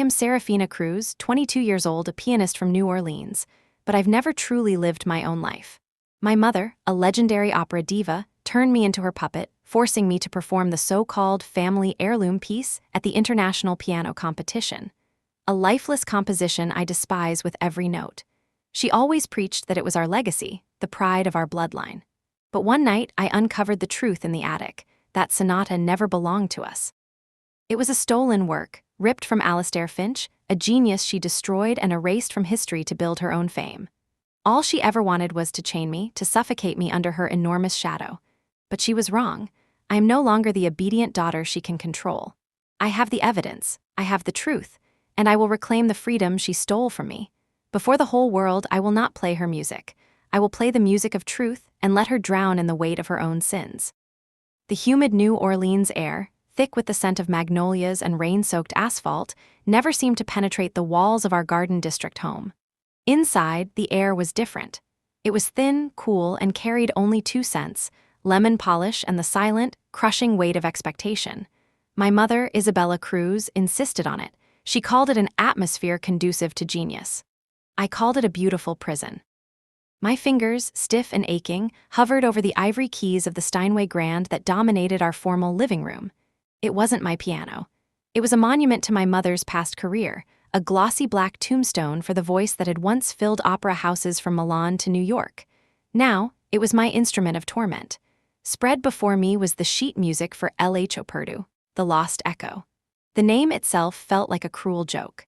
am Serafina Cruz, 22 years old, a pianist from New Orleans, but I've never truly lived my own life. My mother, a legendary opera diva, turned me into her puppet, forcing me to perform the so-called family heirloom piece at the International Piano Competition. A lifeless composition I despise with every note. She always preached that it was our legacy, the pride of our bloodline. But one night, I uncovered the truth in the attic. That sonata never belonged to us. It was a stolen work, ripped from Alastair Finch, a genius she destroyed and erased from history to build her own fame. All she ever wanted was to chain me, to suffocate me under her enormous shadow. But she was wrong. I am no longer the obedient daughter she can control. I have the evidence, I have the truth, and I will reclaim the freedom she stole from me. Before the whole world, I will not play her music. I will play the music of truth and let her drown in the weight of her own sins. The humid New Orleans air, thick with the scent of magnolias and rain-soaked asphalt, never seemed to penetrate the walls of our Garden District home. Inside, the air was different. It was thin, cool, and carried only two scents: lemon polish and the silent, crushing weight of expectation. My mother, Isabella Cruz, insisted on it. She called it an atmosphere conducive to genius. I called it a beautiful prison. My fingers, stiff and aching, hovered over the ivory keys of the Steinway Grand that dominated our formal living room. It wasn't my piano. It was a monument to my mother's past career, a glossy black tombstone for the voice that had once filled opera houses from Milan to New York. Now, it was my instrument of torment. Spread before me was the sheet music for L.H. Operdu, the Lost Echo. The name itself felt like a cruel joke.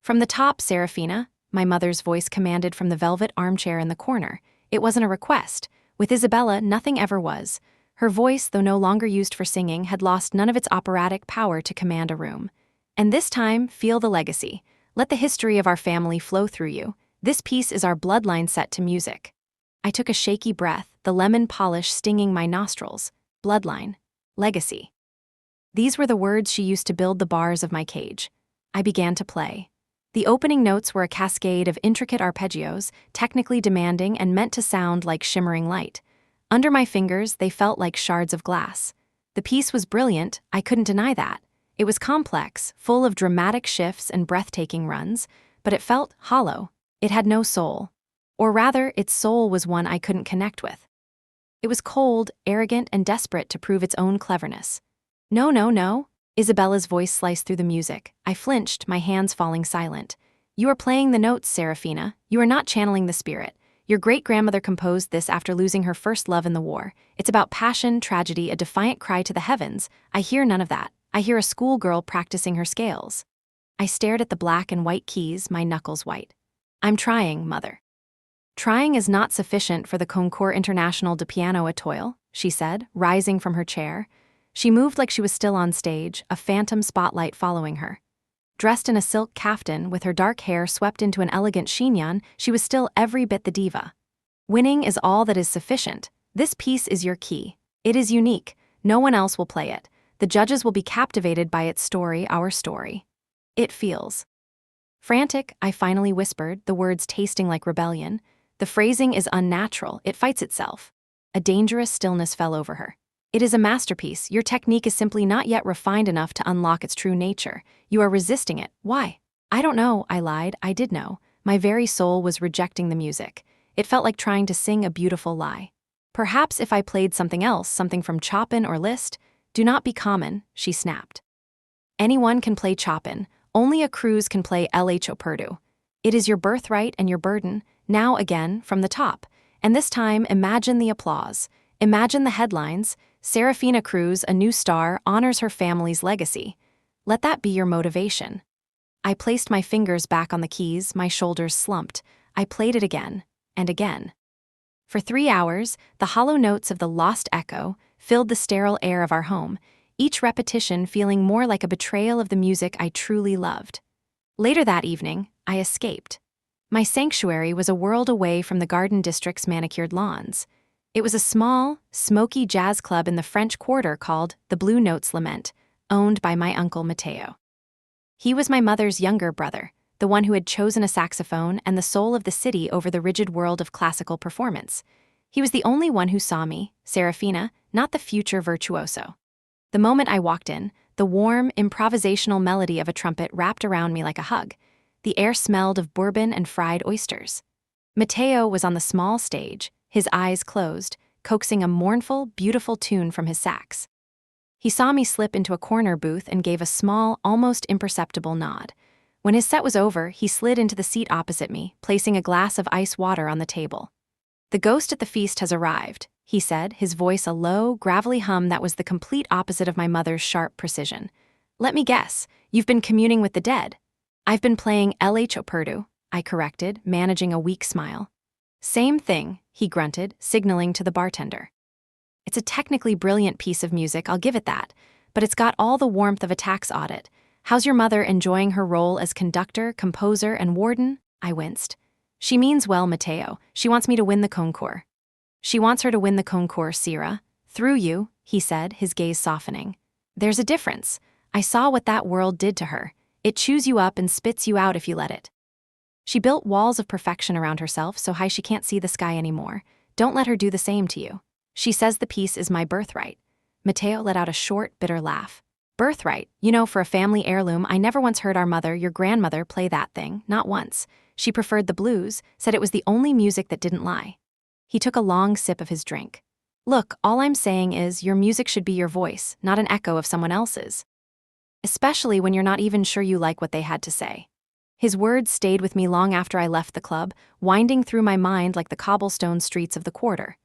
From the top, Serafina, my mother's voice commanded from the velvet armchair in the corner. It wasn't a request. With Isabella, nothing ever was. Her voice, though no longer used for singing, had lost none of its operatic power to command a room. And this time, feel the legacy. Let the history of our family flow through you. This piece is our bloodline set to music. I took a shaky breath, the lemon polish stinging my nostrils. Bloodline. Legacy. These were the words she used to build the bars of my cage. I began to play. The opening notes were a cascade of intricate arpeggios, technically demanding and meant to sound like shimmering light. Under my fingers, they felt like shards of glass. The piece was brilliant, I couldn't deny that. It was complex, full of dramatic shifts and breathtaking runs, but it felt hollow. It had no soul. Or rather, its soul was one I couldn't connect with. It was cold, arrogant, and desperate to prove its own cleverness. No, no, no. Isabella's voice sliced through the music. I flinched, my hands falling silent. You are playing the notes, Serafina. You are not channeling the spirit. Your great-grandmother composed this after losing her first love in the war. It's about passion, tragedy, a defiant cry to the heavens. I hear none of that. I hear a schoolgirl practicing her scales. I stared at the black and white keys, my knuckles white. I'm trying, Mother. Trying is not sufficient for the Concours International de Piano Étoile, she said, rising from her chair. She moved like she was still on stage, a phantom spotlight following her. Dressed in a silk caftan, with her dark hair swept into an elegant chignon, she was still every bit the diva. Winning is all that is sufficient. This piece is your key. It is unique. No one else will play it. The judges will be captivated by its story, our story. It feels. Frantic, I finally whispered, the words tasting like rebellion. The phrasing is unnatural, it fights itself. A dangerous stillness fell over her. It is a masterpiece. Your technique is simply not yet refined enough to unlock its true nature. You are resisting it. Why? I don't know, I lied. I did know. My very soul was rejecting the music. It felt like trying to sing a beautiful lie. Perhaps if I played something else, something from Chopin or Liszt. Do not be common, she snapped. Anyone can play Chopin. Only a Cruz can play L.H. Operdu. It is your birthright and your burden. Now again, from the top. And this time, imagine the applause. Imagine the headlines. Serafina Cruz, a new star, honors her family's legacy. Let that be your motivation. I placed my fingers back on the keys, my shoulders slumped. I played it again, and again. For 3 hours, the hollow notes of the Lost Echo filled the sterile air of our home, each repetition feeling more like a betrayal of the music I truly loved. Later that evening, I escaped. My sanctuary was a world away from the Garden District's manicured lawns. It was a small, smoky jazz club in the French Quarter called the Blue Notes Lament, owned by my uncle Mateo. He was my mother's younger brother, the one who had chosen a saxophone and the soul of the city over the rigid world of classical performance. He was the only one who saw me, Serafina, not the future virtuoso. The moment I walked in, The warm, improvisational melody of a trumpet wrapped around me like a hug. The air smelled of bourbon and fried oysters. Mateo was on the small stage, his eyes closed, coaxing a mournful, beautiful tune from his sax. He saw me slip into a corner booth and gave a small, almost imperceptible nod. When his set was over, he slid into the seat opposite me, placing a glass of ice water on the table. "The ghost at the feast has arrived," he said, his voice a low, gravelly hum that was the complete opposite of my mother's sharp precision. "Let me guess, you've been communing with the dead." "I've been playing LH Operdu," I corrected, managing a weak smile. "Same thing," he grunted, signaling to the bartender. "It's a technically brilliant piece of music, I'll give it that, but it's got all the warmth of a tax audit. How's your mother enjoying her role as conductor, composer, and warden?" I winced. "She means well, Mateo. She wants me to win the concours." "She wants her to win the concours, Sira. Through you," he said, his gaze softening. "There's a difference. I saw what that world did to her. It chews you up and spits you out if you let it. She built walls of perfection around herself so high she can't see the sky anymore. Don't let her do the same to you. She says the piece is my birthright." Mateo let out a short, bitter laugh. "Birthright? You know, for a family heirloom, I never once heard our mother, your grandmother, play that thing, not once. She preferred the blues, said it was the only music that didn't lie." He took a long sip of his drink. "Look, all I'm saying is your music should be your voice, not an echo of someone else's. Especially when you're not even sure you like what they had to say." His words stayed with me long after I left the club, winding through my mind like the cobblestone streets of the quarter.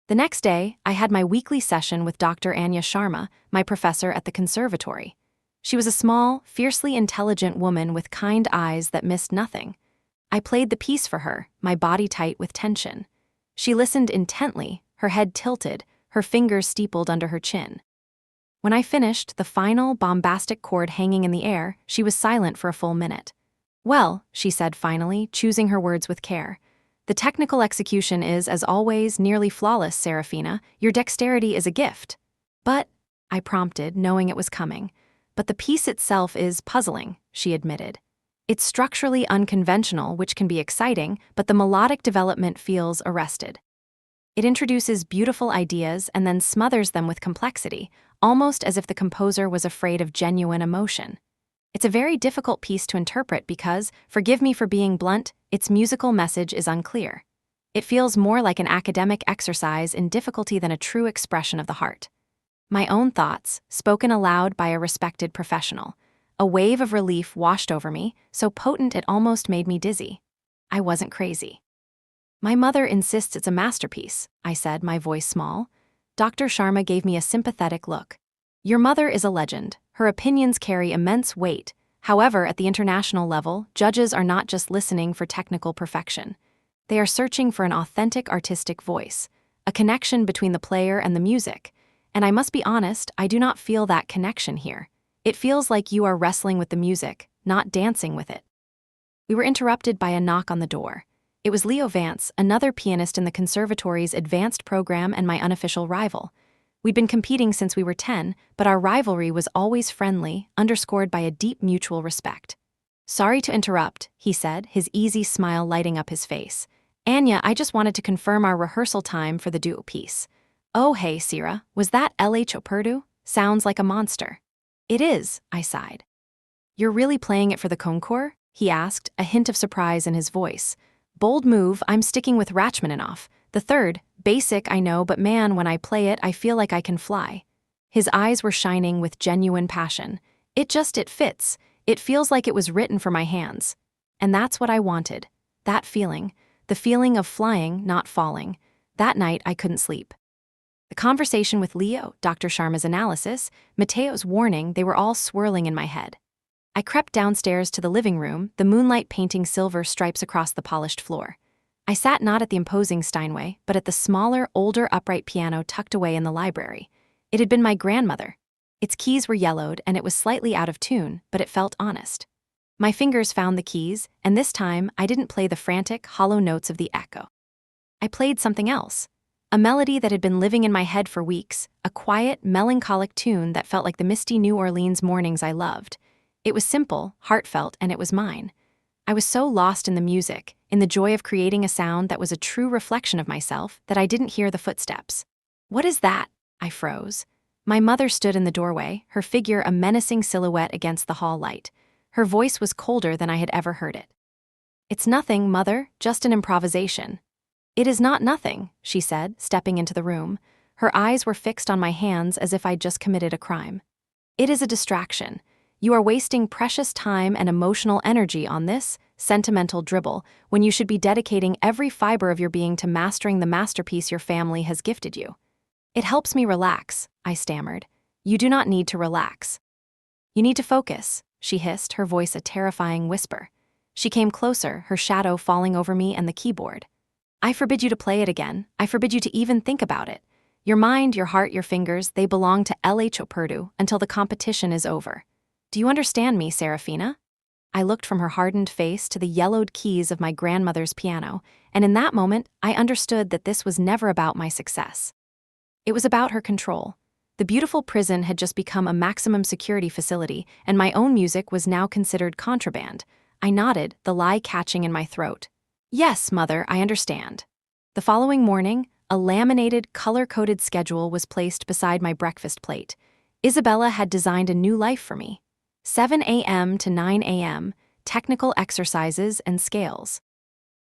The next day, I had my weekly session with Dr. Anya Sharma, my professor at the conservatory. She was a small, fiercely intelligent woman with kind eyes that missed nothing. I played the piece for her, my body tight with tension. She listened intently, her head tilted, her fingers steepled under her chin. When I finished, the final, bombastic chord hanging in the air, she was silent for a full minute. "Well," she said finally, choosing her words with care, "the technical execution is, as always, nearly flawless, Serafina. Your dexterity is a gift." "But," I prompted, knowing it was coming. "But the piece itself is puzzling," she admitted. "It's structurally unconventional, which can be exciting, but the melodic development feels arrested. It introduces beautiful ideas and then smothers them with complexity, almost as if the composer was afraid of genuine emotion. It's a very difficult piece to interpret because, forgive me for being blunt, its musical message is unclear. It feels more like an academic exercise in difficulty than a true expression of the heart." My own thoughts, spoken aloud by a respected professional. A wave of relief washed over me, so potent it almost made me dizzy. I wasn't crazy. "My mother insists it's a masterpiece," I said, my voice small. Dr. Sharma gave me a sympathetic look. "Your mother is a legend. Her opinions carry immense weight. However, at the international level, judges are not just listening for technical perfection. They are searching for an authentic artistic voice, a connection between the player and the music. And I must be honest, I do not feel that connection here. It feels like you are wrestling with the music, not dancing with it." We were interrupted by a knock on the door. It was Leo Vance, another pianist in the conservatory's advanced program and my unofficial rival. We'd been competing since we were 10, but our rivalry was always friendly, underscored by a deep mutual respect. "Sorry to interrupt," he said, his easy smile lighting up his face. "Anya, I just wanted to confirm our rehearsal time for the duo piece." "Oh hey, Sira, was that LH Operdu? Sounds like a monster." "It is," I sighed. "You're really playing it for the concours?" he asked, a hint of surprise in his voice. "Bold move, I'm sticking with Rachmaninoff. The third, basic, I know, but man, when I play it, I feel like I can fly." His eyes were shining with genuine passion. It fits. It feels like it was written for my hands. And that's what I wanted. That feeling. The feeling of flying, not falling. That night, I couldn't sleep. The conversation with Leo, Dr. Sharma's analysis, Mateo's warning, they were all swirling in my head. I crept downstairs to the living room, the moonlight painting silver stripes across the polished floor. I sat not at the imposing Steinway, but at the smaller, older upright piano tucked away in the library. It had been my grandmother. Its keys were yellowed, and it was slightly out of tune, but it felt honest. My fingers found the keys, and this time I didn't play the frantic, hollow notes of the echo. I played something else. A melody that had been living in my head for weeks, a quiet, melancholic tune that felt like the misty New Orleans mornings I loved. It was simple, heartfelt, and it was mine. I was so lost in the music, in the joy of creating a sound that was a true reflection of myself, that I didn't hear the footsteps. "What is that?" I froze. My mother stood in the doorway, her figure a menacing silhouette against the hall light. Her voice was colder than I had ever heard it. "It's nothing, Mother, just an improvisation." "It is not nothing," she said, stepping into the room. Her eyes were fixed on my hands as if I'd just committed a crime. "It is a distraction. You are wasting precious time and emotional energy on this sentimental dribble when you should be dedicating every fiber of your being to mastering the masterpiece your family has gifted you." "It helps me relax," I stammered. "You do not need to relax. You need to focus," she hissed, her voice a terrifying whisper. She came closer, her shadow falling over me and the keyboard. "I forbid you to play it again. I forbid you to even think about it. Your mind, your heart, your fingers, they belong to LH Operdu until the competition is over. Do you understand me, Serafina?" I looked from her hardened face to the yellowed keys of my grandmother's piano, and in that moment, I understood that this was never about my success. It was about her control. The beautiful prison had just become a maximum security facility, and my own music was now considered contraband. I nodded, the lie catching in my throat. "Yes, Mother, I understand." The following morning, a laminated, color-coded schedule was placed beside my breakfast plate. Isabella had designed a new life for me. 7 a.m. to 9 a.m., technical exercises and scales.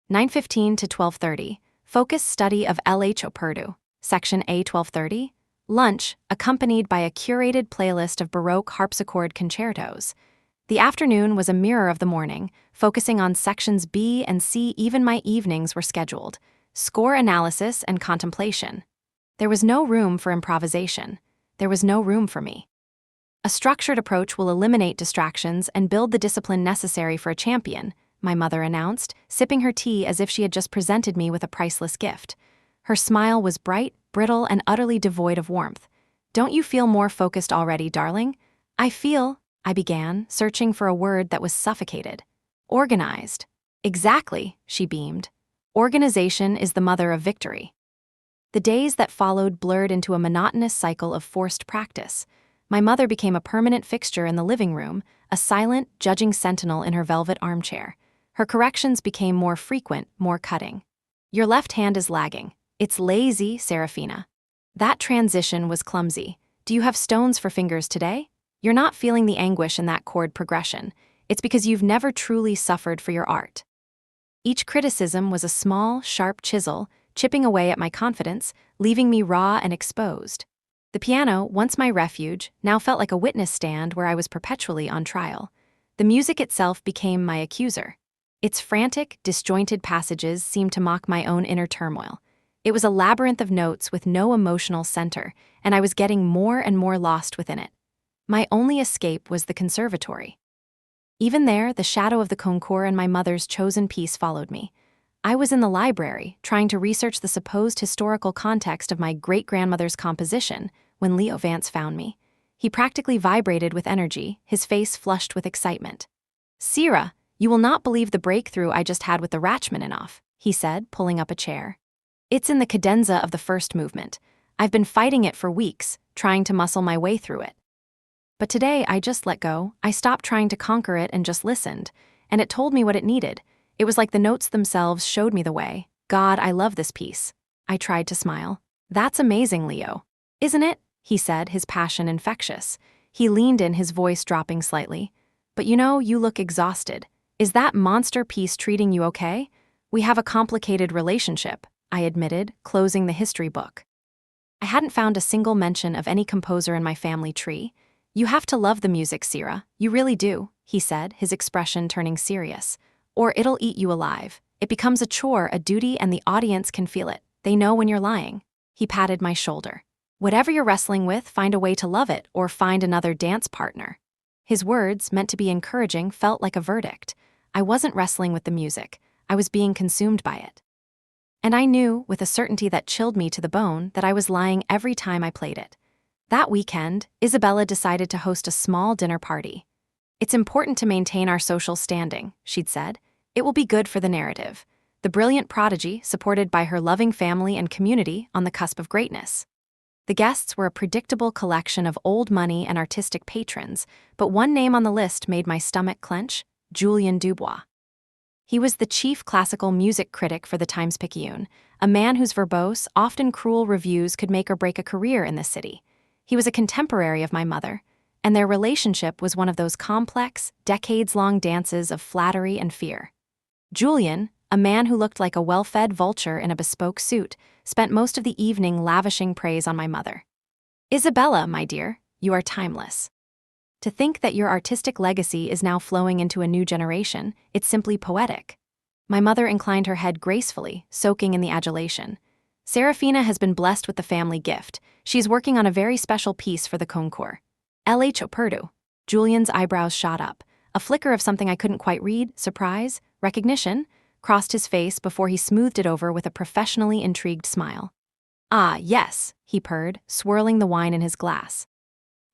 9:15 to 12:30, focused study of LH Operdu, Section A 1230, lunch, accompanied by a curated playlist of Baroque harpsichord concertos. The afternoon was a mirror of the morning, focusing on sections B and C. Even my evenings were scheduled. Score analysis and contemplation. There was no room for improvisation. There was no room for me. "A structured approach will eliminate distractions and build the discipline necessary for a champion," my mother announced, sipping her tea as if she had just presented me with a priceless gift. Her smile was bright, brittle, and utterly devoid of warmth. "Don't you feel more focused already, darling?" I began, searching for a word that was suffocated. "Organized." "Exactly," she beamed. "Organization is the mother of victory." The days that followed blurred into a monotonous cycle of forced practice. My mother became a permanent fixture in the living room, a silent, judging sentinel in her velvet armchair. Her corrections became more frequent, more cutting. "Your left hand is lagging. It's lazy, Serafina." That transition was clumsy. "Do you have stones for fingers today? You're not feeling the anguish in that chord progression. It's because you've never truly suffered for your art." Each criticism was a small, sharp chisel, chipping away at my confidence, leaving me raw and exposed. The piano, once my refuge, now felt like a witness stand where I was perpetually on trial. The music itself became my accuser. Its frantic, disjointed passages seemed to mock my own inner turmoil. It was a labyrinth of notes with no emotional center, and I was getting more and more lost within it. My only escape was the conservatory. Even there, the shadow of the concours and my mother's chosen piece followed me. I was in the library, trying to research the supposed historical context of my great-grandmother's composition, when Leo Vance found me. He practically vibrated with energy, his face flushed with excitement. "Sira, you will not believe the breakthrough I just had with the Rachmaninoff," he said, pulling up a chair. "It's in the cadenza of the first movement. I've been fighting it for weeks, trying to muscle my way through it. But today I just let go. I stopped trying to conquer it and just listened, and it told me what it needed. It was like the notes themselves showed me the way. God, I love this piece." I tried to smile. "That's amazing, Leo. Isn't it?" he said, his passion infectious. He leaned in, his voice dropping slightly. "But you look exhausted. Is that monster piece treating you okay?" "We have a complicated relationship," I admitted, closing the history book. I hadn't found a single mention of any composer in my family tree. "You have to love the music, Sira. You really do," he said, his expression turning serious. "Or it'll eat you alive. It becomes a chore, a duty, and the audience can feel it. They know when you're lying." He patted my shoulder. "Whatever you're wrestling with, find a way to love it, or find another dance partner." His words, meant to be encouraging, felt like a verdict. I wasn't wrestling with the music. I was being consumed by it. And I knew, with a certainty that chilled me to the bone, that I was lying every time I played it. That weekend, Isabella decided to host a small dinner party. "It's important to maintain our social standing," she'd said. "It will be good for the narrative. The brilliant prodigy, supported by her loving family and community, on the cusp of greatness." The guests were a predictable collection of old money and artistic patrons, but one name on the list made my stomach clench: Julien Dubois. He was the chief classical music critic for the Times-Picayune, a man whose verbose, often cruel reviews could make or break a career in the city. He was a contemporary of my mother, and their relationship was one of those complex, decades-long dances of flattery and fear. Julian, a man who looked like a well-fed vulture in a bespoke suit, spent most of the evening lavishing praise on my mother. "Isabella, my dear, you are timeless. To think that your artistic legacy is now flowing into a new generation, it's simply poetic." My mother inclined her head gracefully, soaking in the adulation. "Serafina has been blessed with the family gift. She's working on a very special piece for the concours. LH Operdu." Julian's eyebrows shot up. A flicker of something I couldn't quite read, surprise, recognition, crossed his face before he smoothed it over with a professionally intrigued smile. "Ah, yes," he purred, swirling the wine in his glass.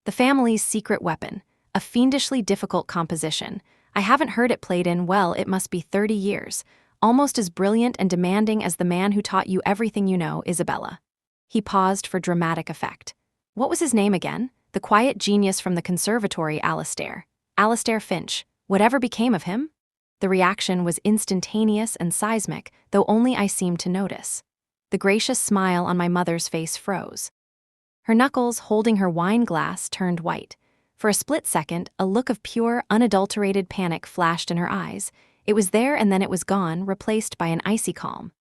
"The family's secret weapon, a fiendishly difficult composition. I haven't heard it played in, well, it must be 30 years, almost as brilliant and demanding as the man who taught you everything you know, Isabella." He paused for dramatic effect. "What was his name again? The quiet genius from the conservatory, Alastair. Alastair Finch. Whatever became of him?" The reaction was instantaneous and seismic, though only I seemed to notice. The gracious smile on my mother's face froze. Her knuckles, holding her wine glass, turned white. For a split second, a look of pure, unadulterated panic flashed in her eyes. It was there and then it was gone, replaced by an icy calm.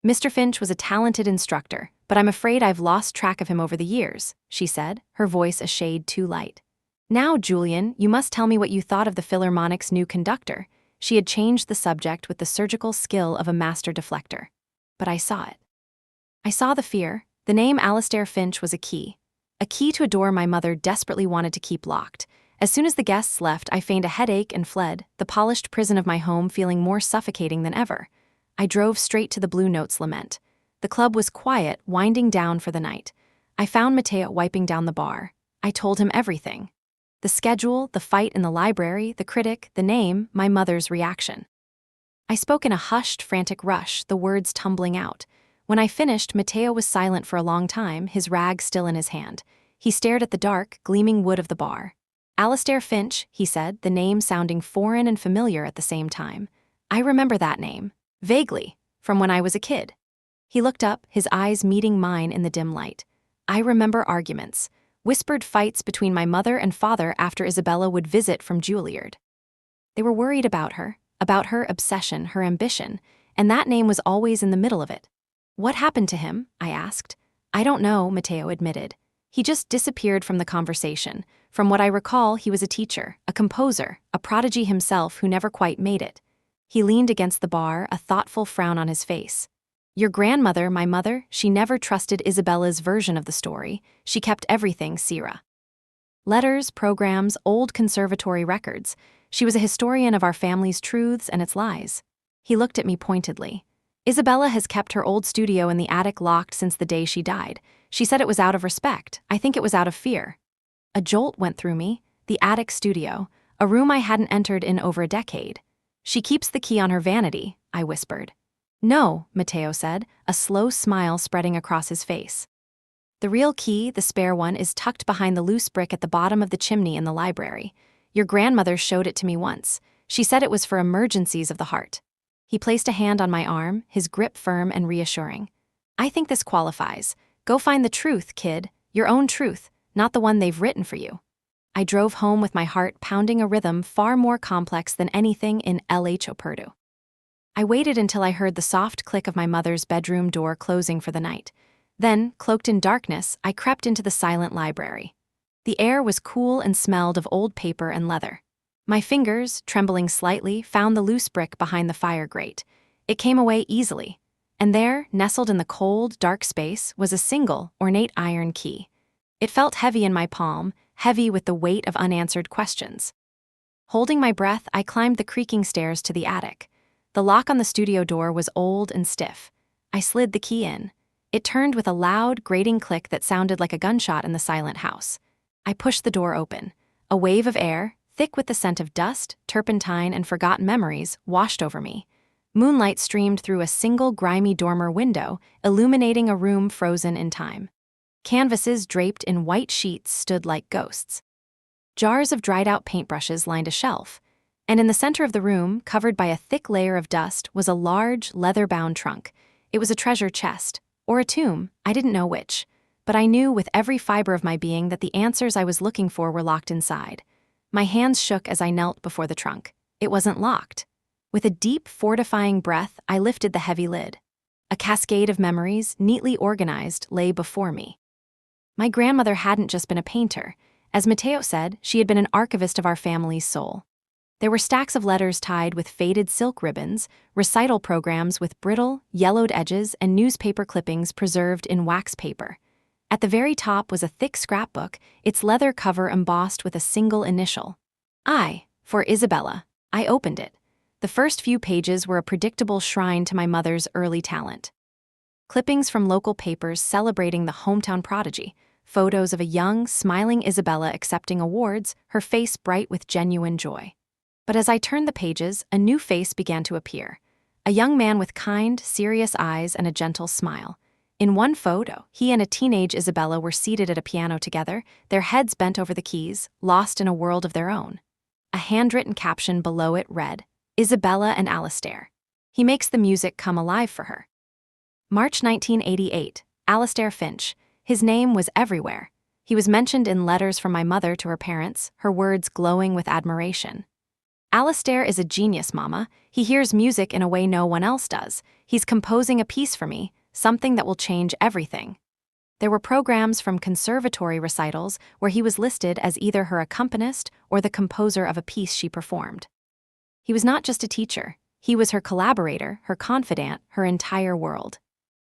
"Mr. Finch was a talented instructor, but I'm afraid I've lost track of him over the years," she said, her voice a shade too light. "Now, Julian, you must tell me what you thought of the Philharmonic's new conductor." She had changed the subject with the surgical skill of a master deflector. But I saw it. I saw the fear. The name Alastair Finch was a key to a door my mother desperately wanted to keep locked. As soon as the guests left, I feigned a headache and fled, the polished prison of my home feeling more suffocating than ever. I drove straight to the Blue Notes Lament. The club was quiet, winding down for the night. I found Matteo wiping down the bar. I told him everything. The schedule, the fight in the library, the critic, the name, my mother's reaction. I spoke in a hushed, frantic rush, the words tumbling out. When I finished, Matteo was silent for a long time, his rag still in his hand. He stared at the dark, gleaming wood of the bar. "Alastair Finch," he said, the name sounding foreign and familiar at the same time. "I remember that name. Vaguely, from when I was a kid." He looked up, his eyes meeting mine in the dim light. "I remember arguments. Whispered fights between my mother and father after Isabella would visit from Juilliard. They were worried about her obsession, her ambition, and that name was always in the middle of it." "What happened to him?" I asked. "I don't know," Matteo admitted. "He just disappeared from the conversation. From what I recall, he was a teacher, a composer, a prodigy himself who never quite made it." He leaned against the bar, a thoughtful frown on his face. "Your grandmother, my mother, she never trusted Isabella's version of the story. She kept everything Sira. Letters, programs, old conservatory records. She was a historian of our family's truths and its lies." He looked at me pointedly. "Isabella has kept her old studio in the attic locked since the day she died. She said it was out of respect. I think it was out of fear." A jolt went through me. The attic studio, a room I hadn't entered in over a decade. "She keeps the key on her vanity," I whispered. "No," Matteo said, a slow smile spreading across his face. "The real key, the spare one, is tucked behind the loose brick at the bottom of the chimney in the library. Your grandmother showed it to me once. She said it was for emergencies of the heart." He placed a hand on my arm, his grip firm and reassuring. "I think this qualifies. Go find the truth, kid, your own truth, not the one they've written for you." I drove home with my heart pounding a rhythm far more complex than anything in LH Operdu. I waited until I heard the soft click of my mother's bedroom door closing for the night. Then, cloaked in darkness, I crept into the silent library. The air was cool and smelled of old paper and leather. My fingers, trembling slightly, found the loose brick behind the fire grate. It came away easily. And there, nestled in the cold, dark space, was a single, ornate iron key. It felt heavy in my palm, heavy with the weight of unanswered questions. Holding my breath, I climbed the creaking stairs to the attic. The lock on the studio door was old and stiff. I slid the key in. It turned with a loud, grating click that sounded like a gunshot in the silent house. I pushed the door open. A wave of air, thick with the scent of dust, turpentine, and forgotten memories, washed over me. Moonlight streamed through a single grimy dormer window, illuminating a room frozen in time. Canvases draped in white sheets stood like ghosts. Jars of dried-out paintbrushes lined a shelf. And in the center of the room, covered by a thick layer of dust, was a large, leather-bound trunk. It was a treasure chest, or a tomb, I didn't know which. but I knew with every fiber of my being that the answers I was looking for were locked inside. My hands shook as I knelt before the trunk. It wasn't locked. With a deep, fortifying breath, I lifted the heavy lid. A cascade of memories, neatly organized, lay before me. My grandmother hadn't just been a painter. As Mateo said, she had been an archivist of our family's soul. There were stacks of letters tied with faded silk ribbons, recital programs with brittle, yellowed edges, and newspaper clippings preserved in wax paper. At the very top was a thick scrapbook, its leather cover embossed with a single initial. I, for Isabella. I opened it. The first few pages were a predictable shrine to my mother's early talent. Clippings from local papers celebrating the hometown prodigy, photos of a young, smiling Isabella accepting awards, her face bright with genuine joy. But as I turned the pages, a new face began to appear. A young man with kind, serious eyes and a gentle smile. In one photo, he and a teenage Isabella were seated at a piano together, their heads bent over the keys, lost in a world of their own. A handwritten caption below it read, "Isabella and Alistair. He makes the music come alive for her." March 1988, Alistair Finch. His name was everywhere. He was mentioned in letters from my mother to her parents, her words glowing with admiration. "Alistair is a genius, Mama. He hears music in a way no one else does. He's composing a piece for me, something that will change everything." There were programs from conservatory recitals where he was listed as either her accompanist or the composer of a piece she performed. He was not just a teacher. He was her collaborator, her confidant, her entire world.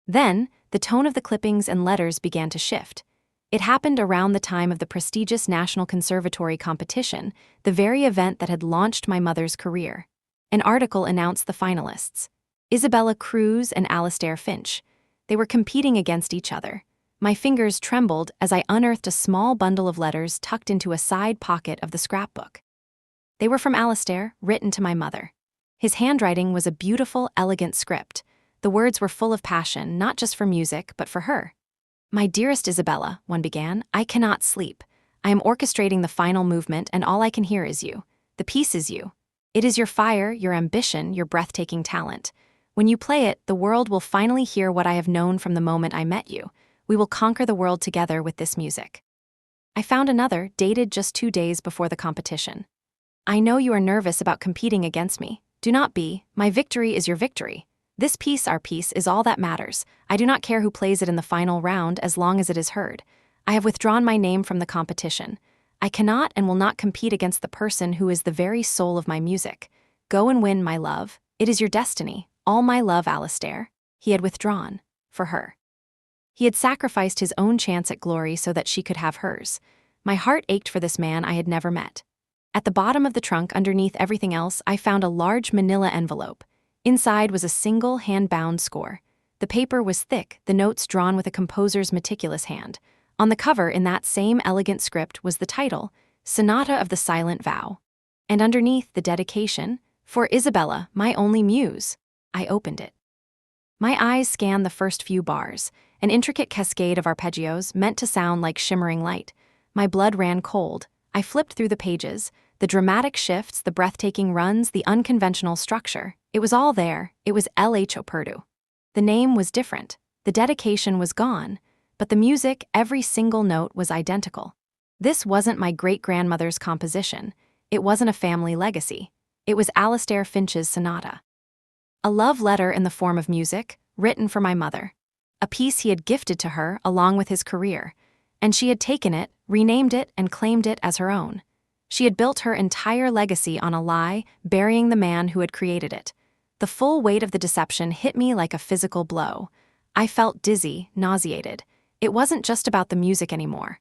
Then, the tone of the clippings and letters began to shift. It happened around the time of the prestigious National Conservatory competition, the very event that had launched my mother's career. An article announced the finalists: Isabella Cruz and Alistair Finch. They were competing against each other. My fingers trembled as I unearthed a small bundle of letters tucked into a side pocket of the scrapbook. They were from Alistair, written to my mother. His handwriting was a beautiful, elegant script. The words were full of passion, not just for music, but for her. "My dearest Isabella," one began, "I cannot sleep. I am orchestrating the final movement, and all I can hear is you. The piece is you. It is your fire, your ambition, your breathtaking talent. When you play it, the world will finally hear what I have known from the moment I met you. We will conquer the world together with this music." I found another, dated just 2 days before the competition. "I know you are nervous about competing against me. Do not be. My victory is your victory. This piece, our piece, is all that matters. I do not care who plays it in the final round as long as it is heard. I have withdrawn my name from the competition. I cannot and will not compete against the person who is the very soul of my music. Go and win, my love. It is your destiny. All my love, Alistair." He had withdrawn. For her. He had sacrificed his own chance at glory so that she could have hers. My heart ached for this man I had never met. At the bottom of the trunk, underneath everything else, I found a large manila envelope. Inside was a single, hand-bound score. The paper was thick, the notes drawn with a composer's meticulous hand. On the cover, in that same elegant script, was the title, Sonata of the Silent Vow. And underneath, the dedication, "For Isabella, my only muse." I opened it. My eyes scanned the first few bars, an intricate cascade of arpeggios meant to sound like shimmering light. My blood ran cold. I flipped through the pages. The dramatic shifts, the breathtaking runs, the unconventional structure. It was all there. It was L.H. Operdu. The name was different. The dedication was gone. But the music, every single note, was identical. This wasn't my great-grandmother's composition. It wasn't a family legacy. It was Alistair Finch's sonata. A love letter in the form of music, written for my mother. A piece he had gifted to her along with his career. And she had taken it, renamed it, and claimed it as her own. She had built her entire legacy on a lie, burying the man who had created it. The full weight of the deception hit me like a physical blow. I felt dizzy, nauseated. It wasn't just about the music anymore.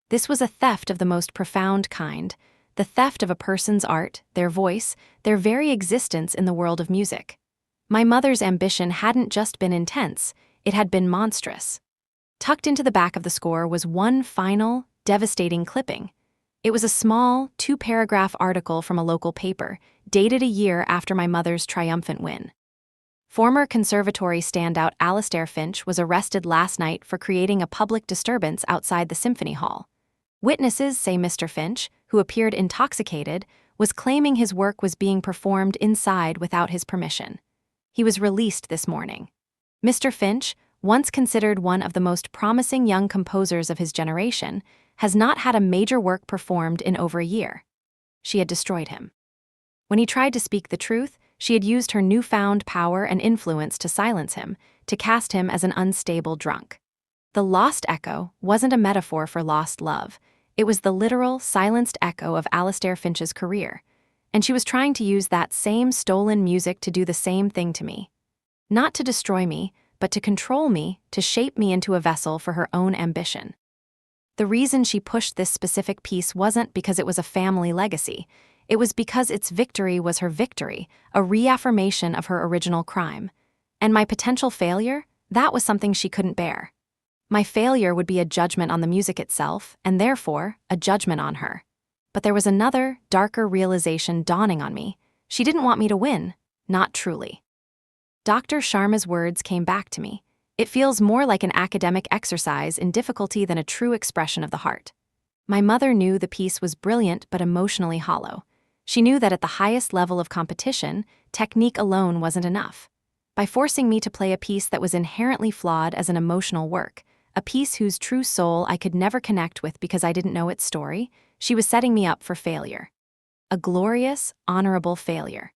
This was a theft of the most profound kind, the theft of a person's art, their voice, their very existence in the world of music. My mother's ambition hadn't just been intense, it had been monstrous. Tucked into the back of the score was one final, devastating clipping. It was a small, 2-paragraph article from a local paper, dated a year after my mother's triumphant win. Former conservatory standout Alistair Finch was arrested last night for creating a public disturbance outside the Symphony Hall. Witnesses say Mr. Finch, who appeared intoxicated, was claiming his work was being performed inside without his permission. He was released this morning. Mr. Finch, once considered one of the most promising young composers of his generation, has not had a major work performed in over a year. She had destroyed him. When he tried to speak the truth, she had used her newfound power and influence to silence him, to cast him as an unstable drunk. The lost echo wasn't a metaphor for lost love. It was the literal, silenced echo of Alastair Finch's career. And she was trying to use that same stolen music to do the same thing to me. Not to destroy me, but to control me, to shape me into a vessel for her own ambition. The reason she pushed this specific piece wasn't because it was a family legacy. It was because its victory was her victory, a reaffirmation of her original crime. And my potential failure, that was something she couldn't bear. My failure would be a judgment on the music itself, and therefore, a judgment on her. But there was another, darker realization dawning on me. She didn't want me to win, not truly. Dr. Sharma's words came back to me. It feels more like an academic exercise in difficulty than a true expression of the heart. My mother knew the piece was brilliant but emotionally hollow. She knew that at the highest level of competition, technique alone wasn't enough. By forcing me to play a piece that was inherently flawed as an emotional work, a piece whose true soul I could never connect with because I didn't know its story, she was setting me up for failure. A glorious, honorable failure.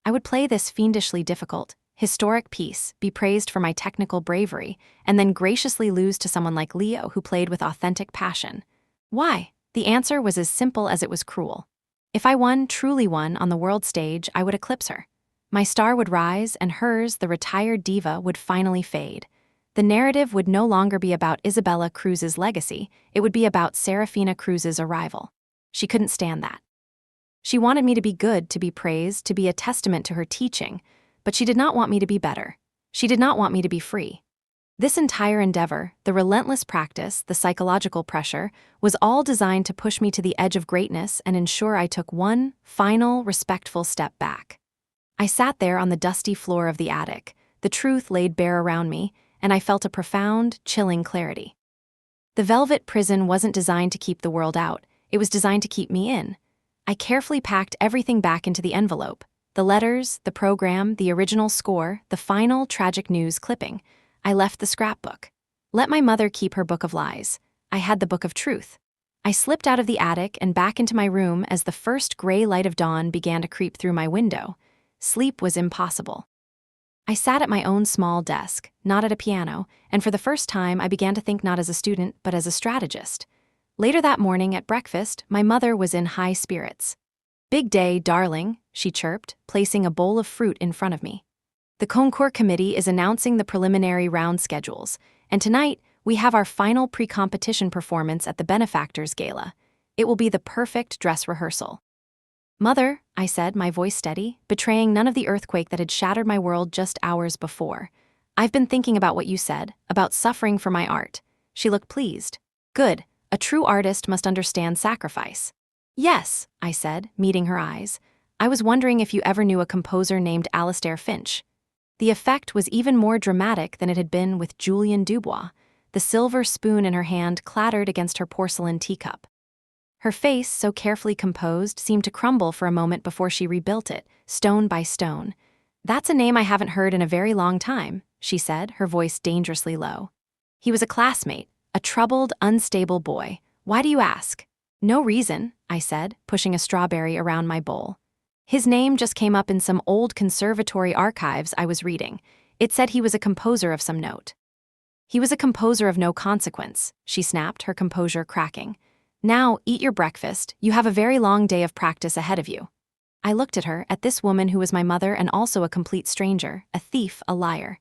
I would play this fiendishly difficult, historic piece, be praised for my technical bravery, and then graciously lose to someone like Leo who played with authentic passion. Why? The answer was as simple as it was cruel. If I won, truly won, on the world stage, I would eclipse her. My star would rise, and hers, the retired diva, would finally fade. The narrative would no longer be about Isabella Cruz's legacy, it would be about Serafina Cruz's arrival. She couldn't stand that. She wanted me to be good, to be praised, to be a testament to her teaching, but she did not want me to be better. She did not want me to be free. This entire endeavor, the relentless practice, the psychological pressure, was all designed to push me to the edge of greatness and ensure I took one final, respectful step back. I sat there on the dusty floor of the attic, the truth laid bare around me, and I felt a profound, chilling clarity. The velvet prison wasn't designed to keep the world out, it was designed to keep me in. I carefully packed everything back into the envelope. The letters, the program, the original score, the final tragic news clipping. I left the scrapbook. Let my mother keep her book of lies. I had the book of truth. I slipped out of the attic and back into my room as the first gray light of dawn began to creep through my window. Sleep was impossible. I sat at my own small desk, not at a piano, and for the first time I began to think not as a student, but as a strategist. Later that morning at breakfast, my mother was in high spirits. "Big day, darling," she chirped, placing a bowl of fruit in front of me. "The concours committee is announcing the preliminary round schedules, and tonight we have our final pre-competition performance at the Benefactors Gala. It will be the perfect dress rehearsal." "Mother," I said, my voice steady, betraying none of the earthquake that had shattered my world just hours before. "I've been thinking about what you said, about suffering for my art." She looked pleased. "Good. A true artist must understand sacrifice." "Yes," I said, meeting her eyes. "I was wondering if you ever knew a composer named Alastair Finch." The effect was even more dramatic than it had been with Julian Dubois. The silver spoon in her hand clattered against her porcelain teacup. Her face, so carefully composed, seemed to crumble for a moment before she rebuilt it, stone by stone. "That's a name I haven't heard in a very long time," she said, her voice dangerously low. "He was a classmate, a troubled, unstable boy. Why do you ask?" "No reason," I said, pushing a strawberry around my bowl. "His name just came up in some old conservatory archives I was reading. It said he was a composer of some note." "He was a composer of no consequence," she snapped, her composure cracking. "Now, eat your breakfast. You have a very long day of practice ahead of you." I looked at her, at this woman who was my mother and also a complete stranger, a thief, a liar.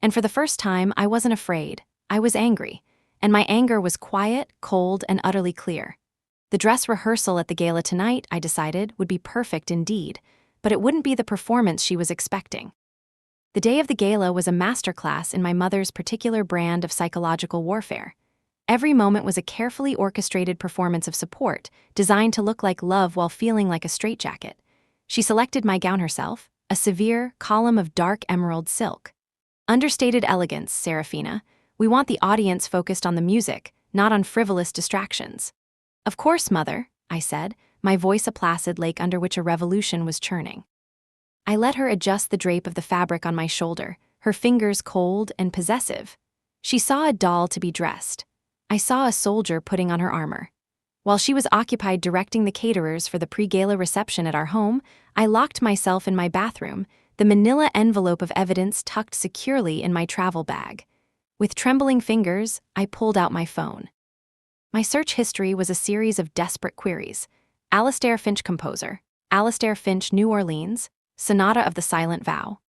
And for the first time, I wasn't afraid. I was angry. And my anger was quiet, cold, and utterly clear. The dress rehearsal at the gala tonight, I decided, would be perfect indeed, but it wouldn't be the performance she was expecting. The day of the gala was a masterclass in my mother's particular brand of psychological warfare. Every moment was a carefully orchestrated performance of support, designed to look like love while feeling like a straitjacket. She selected my gown herself, a severe column of dark emerald silk. "Understated elegance, Serafina. We want the audience focused on the music, not on frivolous distractions." "Of course, Mother," I said, my voice a placid lake under which a revolution was churning. I let her adjust the drape of the fabric on my shoulder, her fingers cold and possessive. She saw a doll to be dressed. I saw a soldier putting on her armor. While she was occupied directing the caterers for the pre-gala reception at our home, I locked myself in my bathroom, the manila envelope of evidence tucked securely in my travel bag. With trembling fingers, I pulled out my phone. My search history was a series of desperate queries. Alastair Finch composer, Alastair Finch New Orleans, Sonata of the Silent Vow.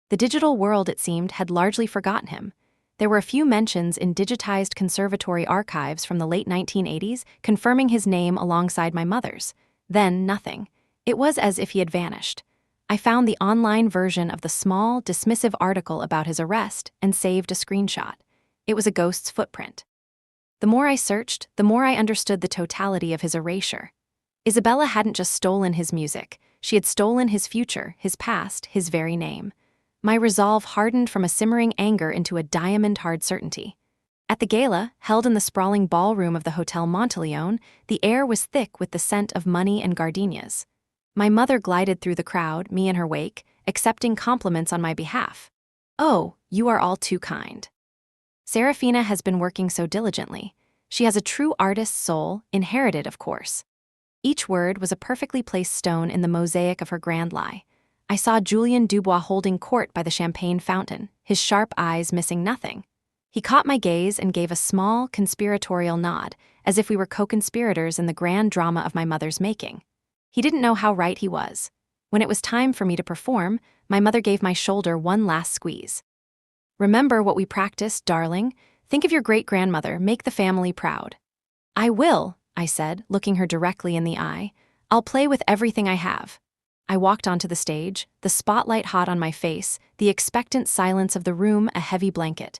The digital world, it seemed, had largely forgotten him. There were a few mentions in digitized conservatory archives from the late 1980s confirming his name alongside my mother's. Then nothing. It was as if he had vanished. I found the online version of the small, dismissive article about his arrest and saved a screenshot. It was a ghost's footprint. The more I searched, the more I understood the totality of his erasure. Isabella hadn't just stolen his music, she had stolen his future, his past, his very name. My resolve hardened from a simmering anger into a diamond-hard certainty. At the gala, held in the sprawling ballroom of the Hotel Monteleone, the air was thick with the scent of money and gardenias. My mother glided through the crowd, me in her wake, accepting compliments on my behalf. "Oh, you are all too kind. Serafina has been working so diligently. She has a true artist's soul, inherited, of course." Each word was a perfectly placed stone in the mosaic of her grand lie. I saw Julien Dubois holding court by the champagne fountain, his sharp eyes missing nothing. He caught my gaze and gave a small, conspiratorial nod, as if we were co-conspirators in the grand drama of my mother's making. He didn't know how right he was. When it was time for me to perform, my mother gave my shoulder one last squeeze. "Remember what we practiced, darling. Think of your great-grandmother, make the family proud." "I will," I said, looking her directly in the eye. "I'll play with everything I have." I walked onto the stage, the spotlight hot on my face, the expectant silence of the room a heavy blanket.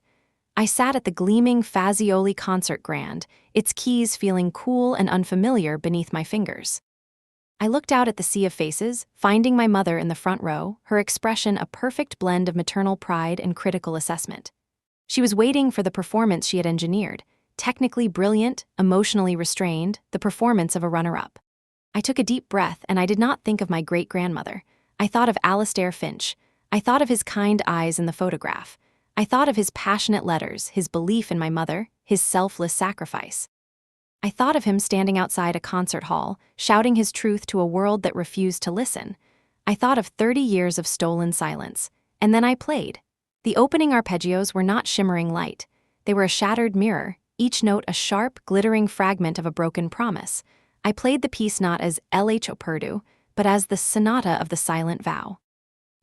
I sat at the gleaming Fazioli concert grand, its keys feeling cool and unfamiliar beneath my fingers. I looked out at the sea of faces, finding my mother in the front row, her expression a perfect blend of maternal pride and critical assessment. She was waiting for the performance she had engineered, technically brilliant, emotionally restrained, the performance of a runner-up. I took a deep breath, and I did not think of my great-grandmother. I thought of Alastair Finch. I thought of his kind eyes in the photograph. I thought of his passionate letters, his belief in my mother, his selfless sacrifice. I thought of him standing outside a concert hall, shouting his truth to a world that refused to listen. I thought of 30 years of stolen silence. And then I played. The opening arpeggios were not shimmering light. They were a shattered mirror, each note a sharp, glittering fragment of a broken promise. I played the piece not as L.H. Operdu, but as the Sonata of the Silent Vow.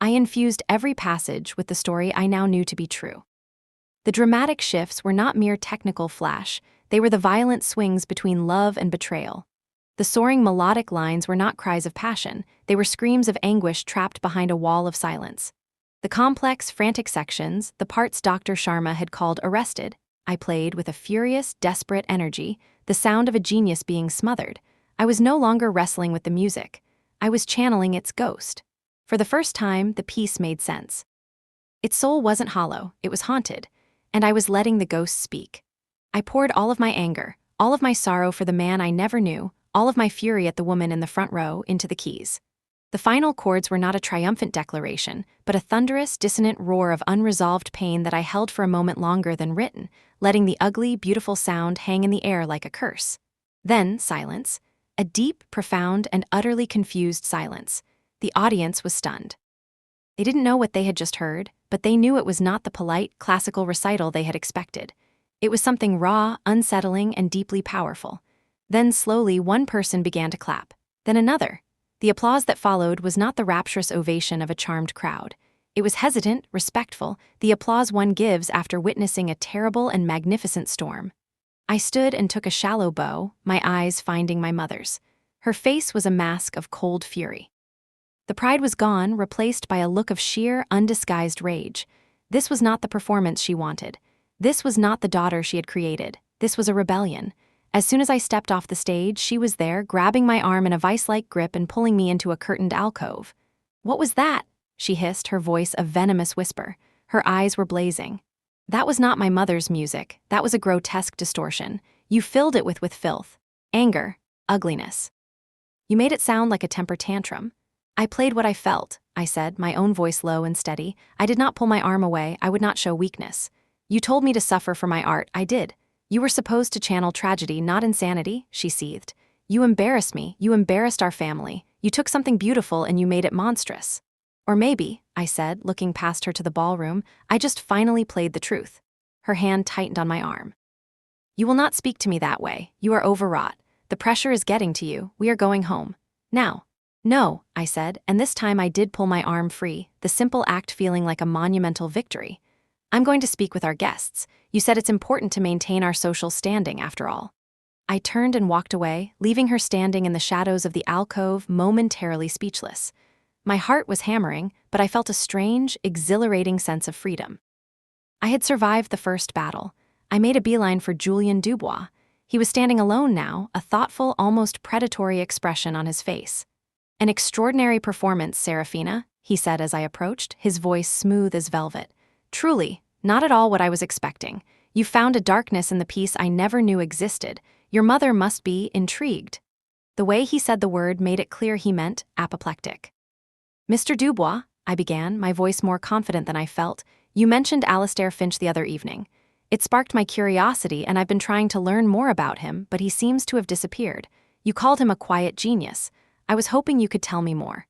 I infused every passage with the story I now knew to be true. The dramatic shifts were not mere technical flash, they were the violent swings between love and betrayal. The soaring melodic lines were not cries of passion, they were screams of anguish trapped behind a wall of silence. The complex, frantic sections, the parts Dr. Sharma had called arrested, I played with a furious, desperate energy, the sound of a genius being smothered. I was no longer wrestling with the music. I was channeling its ghost. For the first time, the piece made sense. Its soul wasn't hollow, it was haunted, and I was letting the ghost speak. I poured all of my anger, all of my sorrow for the man I never knew, all of my fury at the woman in the front row, into the keys. The final chords were not a triumphant declaration, but a thunderous, dissonant roar of unresolved pain that I held for a moment longer than written, letting the ugly, beautiful sound hang in the air like a curse. Then, silence. A deep, profound, and utterly confused silence. The audience was stunned. They didn't know what they had just heard, but they knew it was not the polite, classical recital they had expected. It was something raw, unsettling, and deeply powerful. Then slowly one person began to clap, then another. The applause that followed was not the rapturous ovation of a charmed crowd. It was hesitant, respectful, the applause one gives after witnessing a terrible and magnificent storm. I stood and took a shallow bow, my eyes finding my mother's. Her face was a mask of cold fury. The pride was gone, replaced by a look of sheer, undisguised rage. This was not the performance she wanted. This was not the daughter she had created. This was a rebellion. As soon as I stepped off the stage, she was there, grabbing my arm in a vice-like grip and pulling me into a curtained alcove. "What was that?" she hissed, her voice a venomous whisper. Her eyes were blazing. "That was not my mother's music. That was a grotesque distortion. You filled it with filth, anger, ugliness. You made it sound like a temper tantrum." I played what I felt. I said, my own voice low and steady. I did not pull my arm away. I would not show weakness. You told me to suffer for my art. I did. You were supposed to channel tragedy, not insanity, she seethed. You embarrassed me. You embarrassed our family. You took something beautiful and you made it monstrous. Or maybe, I said, looking past her to the ballroom, I just finally played the truth. Her hand tightened on my arm. You will not speak to me that way. You are overwrought. The pressure is getting to you. We are going home. Now. No, I said, and this time I did pull my arm free, the simple act feeling like a monumental victory. I'm going to speak with our guests. You said it's important to maintain our social standing, after all. I turned and walked away, leaving her standing in the shadows of the alcove, momentarily speechless. My heart was hammering, but I felt a strange, exhilarating sense of freedom. I had survived the first battle. I made a beeline for Julien Dubois. He was standing alone now, a thoughtful, almost predatory expression on his face. An extraordinary performance, Serafina, he said as I approached, his voice smooth as velvet. Truly, not at all what I was expecting. You found a darkness in the piece I never knew existed. Your mother must be intrigued. The way he said the word made it clear he meant apoplectic. Mr. Dubois, I began, my voice more confident than I felt, you mentioned Alistair Finch the other evening. It sparked my curiosity and I've been trying to learn more about him, but he seems to have disappeared. You called him a quiet genius. I was hoping you could tell me more.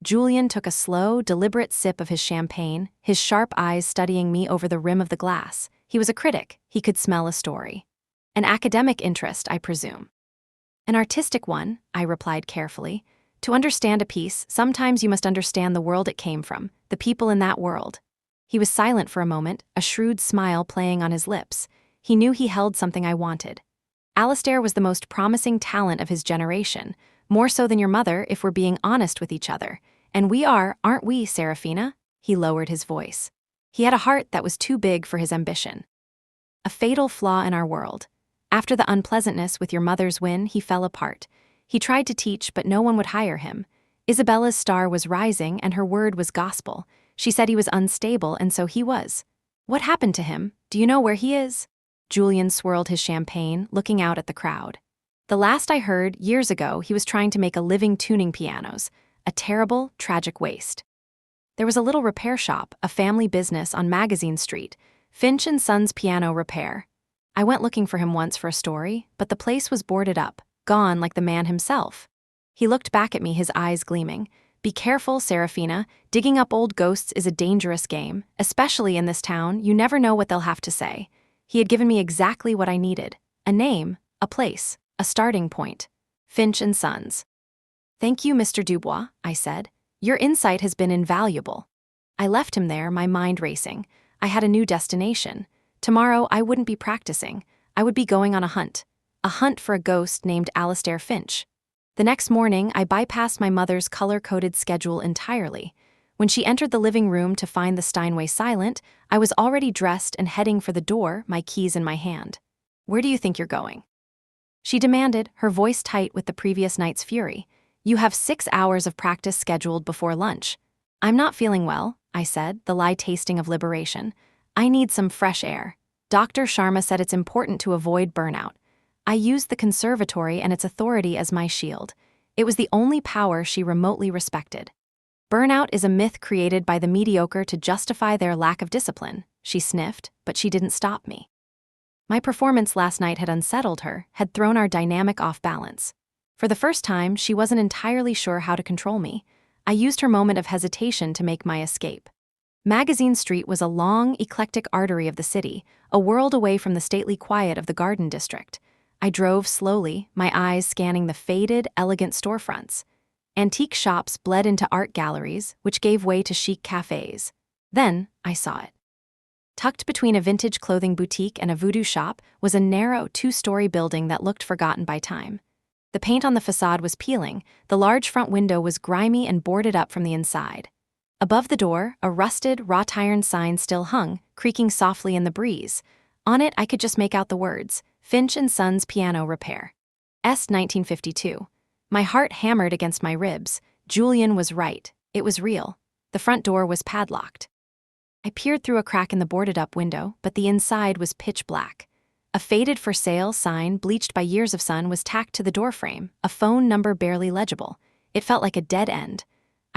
Julien took a slow, deliberate sip of his champagne, his sharp eyes studying me over the rim of the glass. He was a critic. He could smell a story. An academic interest, I presume. An artistic one, I replied carefully. To understand a piece, sometimes you must understand the world it came from, the people in that world. He was silent for a moment, a shrewd smile playing on his lips. He knew he held something I wanted. Alistair was the most promising talent of his generation, more so than your mother if we're being honest with each other. And we are, aren't we, Serafina? He lowered his voice. He had a heart that was too big for his ambition. A fatal flaw in our world. After the unpleasantness with your mother's win, he fell apart. He tried to teach, but no one would hire him. Isabella's star was rising, and her word was gospel. She said he was unstable, and so he was. What happened to him? Do you know where he is? Julien swirled his champagne, looking out at the crowd. The last I heard, years ago, he was trying to make a living tuning pianos. A terrible, tragic waste. There was a little repair shop, a family business on Magazine Street, Finch and Sons Piano Repair. I went looking for him once for a story, but the place was boarded up, gone like the man himself. He looked back at me, his eyes gleaming. Be careful, Serafina. Digging up old ghosts is a dangerous game, especially in this town. You never know what they'll have to say. He had given me exactly what I needed. A name, a place, a starting point. Finch and Sons. Thank you, Mr. Dubois, I said. Your insight has been invaluable. I left him there, my mind racing. I had a new destination. Tomorrow, I wouldn't be practicing. I would be going on a hunt for a ghost named Alistair Finch. The next morning, I bypassed my mother's color-coded schedule entirely. When she entered the living room to find the Steinway silent, I was already dressed and heading for the door, my keys in my hand. Where do you think you're going? She demanded, her voice tight with the previous night's fury. You have 6 hours of practice scheduled before lunch. I'm not feeling well, I said, the lie tasting of liberation. I need some fresh air. Dr. Sharma said it's important to avoid burnout. I used the conservatory and its authority as my shield. It was the only power she remotely respected. Burnout is a myth created by the mediocre to justify their lack of discipline, she sniffed, but she didn't stop me. My performance last night had unsettled her, had thrown our dynamic off balance. For the first time, she wasn't entirely sure how to control me. I used her moment of hesitation to make my escape. Magazine Street was a long, eclectic artery of the city, a world away from the stately quiet of the Garden District. I drove slowly, my eyes scanning the faded, elegant storefronts. Antique shops bled into art galleries, which gave way to chic cafes. Then, I saw it. Tucked between a vintage clothing boutique and a voodoo shop was a narrow, 2-story building that looked forgotten by time. The paint on the facade was peeling, the large front window was grimy and boarded up from the inside. Above the door, a rusted, wrought-iron sign still hung, creaking softly in the breeze. On it, I could just make out the words, Finch and Sons Piano Repair. S. 1952. My heart hammered against my ribs. Julien was right. It was real. The front door was padlocked. I peered through a crack in the boarded-up window, but the inside was pitch black. A faded for sale sign, bleached by years of sun, was tacked to the doorframe, a phone number barely legible. It felt like a dead end.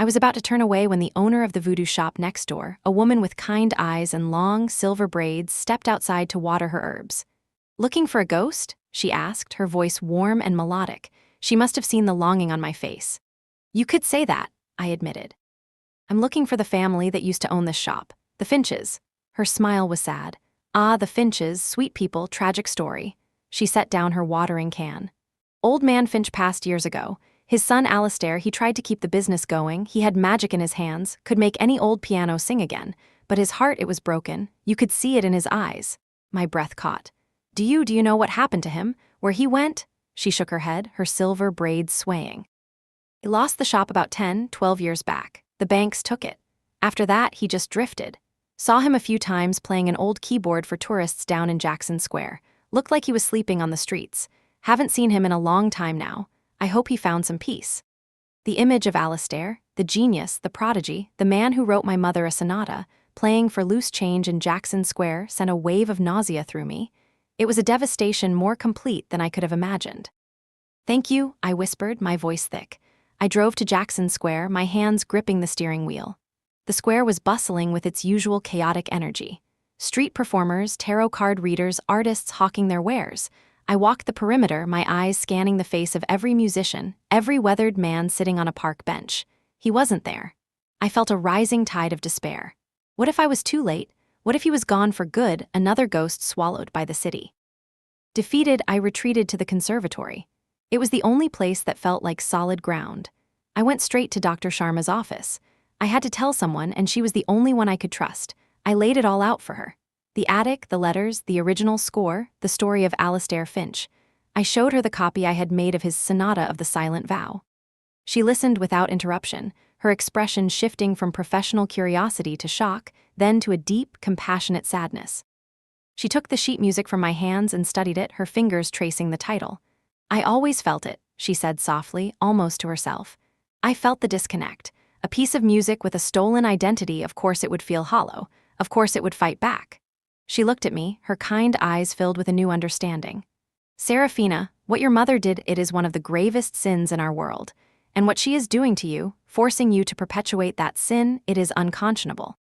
I was about to turn away when the owner of the voodoo shop next door, a woman with kind eyes and long, silver braids, stepped outside to water her herbs. "Looking for a ghost?" she asked, her voice warm and melodic. She must have seen the longing on my face. "You could say that," I admitted. "I'm looking for the family that used to own this shop, the Finches." Her smile was sad. "Ah, the Finches, sweet people, tragic story." She set down her watering can. "Old man Finch passed years ago. His son Alistair, he tried to keep the business going, he had magic in his hands, could make any old piano sing again. But his heart, it was broken. You could see it in his eyes." My breath caught. Do you know what happened to him? Where he went?" She shook her head, her silver braids swaying. "He lost the shop about 10, 12 years back. The banks took it. After that, he just drifted. Saw him a few times playing an old keyboard for tourists down in Jackson Square. Looked like he was sleeping on the streets. Haven't seen him in a long time now. I hope he found some peace." The image of Alistair, the genius, the prodigy, the man who wrote my mother a sonata, playing for loose change in Jackson Square sent a wave of nausea through me. It was a devastation more complete than I could have imagined. "Thank you," I whispered, my voice thick. I drove to Jackson Square, my hands gripping the steering wheel. The square was bustling with its usual chaotic energy. Street performers, tarot card readers, artists hawking their wares. I walked the perimeter, my eyes scanning the face of every musician, every weathered man sitting on a park bench. He wasn't there. I felt a rising tide of despair. What if I was too late? What if he was gone for good, another ghost swallowed by the city? Defeated, I retreated to the conservatory. It was the only place that felt like solid ground. I went straight to Dr. Sharma's office. I had to tell someone, and she was the only one I could trust. I laid it all out for her. The attic, the letters, the original score, the story of Alistair Finch. I showed her the copy I had made of his Sonata of the Silent Vow. She listened without interruption, her expression shifting from professional curiosity to shock, then to a deep, compassionate sadness. She took the sheet music from my hands and studied it, her fingers tracing the title. "I always felt it," she said softly, almost to herself. "I felt the disconnect. A piece of music with a stolen identity, of course it would feel hollow. Of course it would fight back." She looked at me, her kind eyes filled with a new understanding. "Serafina, what your mother did, it is one of the gravest sins in our world. And what she is doing to you, forcing you to perpetuate that sin, it is unconscionable."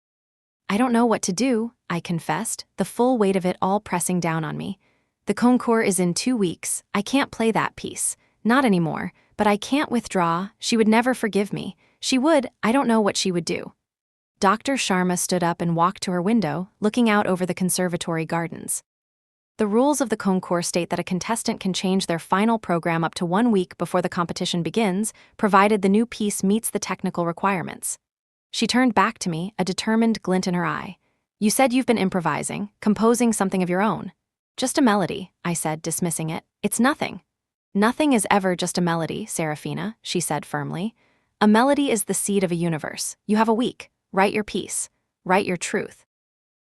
"I don't know what to do," I confessed, the full weight of it all pressing down on me. "The concours is in 2 weeks. I can't play that piece. Not anymore, but I can't withdraw. She would never forgive me. She would, I don't know what she would do." Dr. Sharma stood up and walked to her window, looking out over the conservatory gardens. "The rules of the concours state that a contestant can change their final program up to 1 week before the competition begins, provided the new piece meets the technical requirements." She turned back to me, a determined glint in her eye. "You said you've been improvising, composing something of your own." "Just a melody," I said, dismissing it. "It's nothing." "Nothing is ever just a melody, Serafina," she said firmly. "A melody is the seed of a universe. You have a week. Write your piece. Write your truth.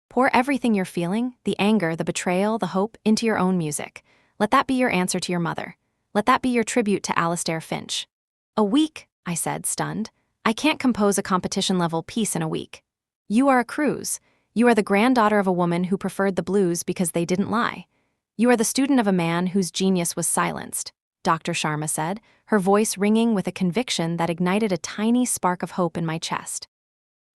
Pour everything you're feeling, the anger, the betrayal, the hope, into your own music. Let that be your answer to your mother. Let that be your tribute to Alistair Finch." "A week," I said, stunned. "I can't compose a competition-level piece in a week." "You are a Cruz. You are the granddaughter of a woman who preferred the blues because they didn't lie. You are the student of a man whose genius was silenced," Dr. Sharma said, her voice ringing with a conviction that ignited a tiny spark of hope in my chest.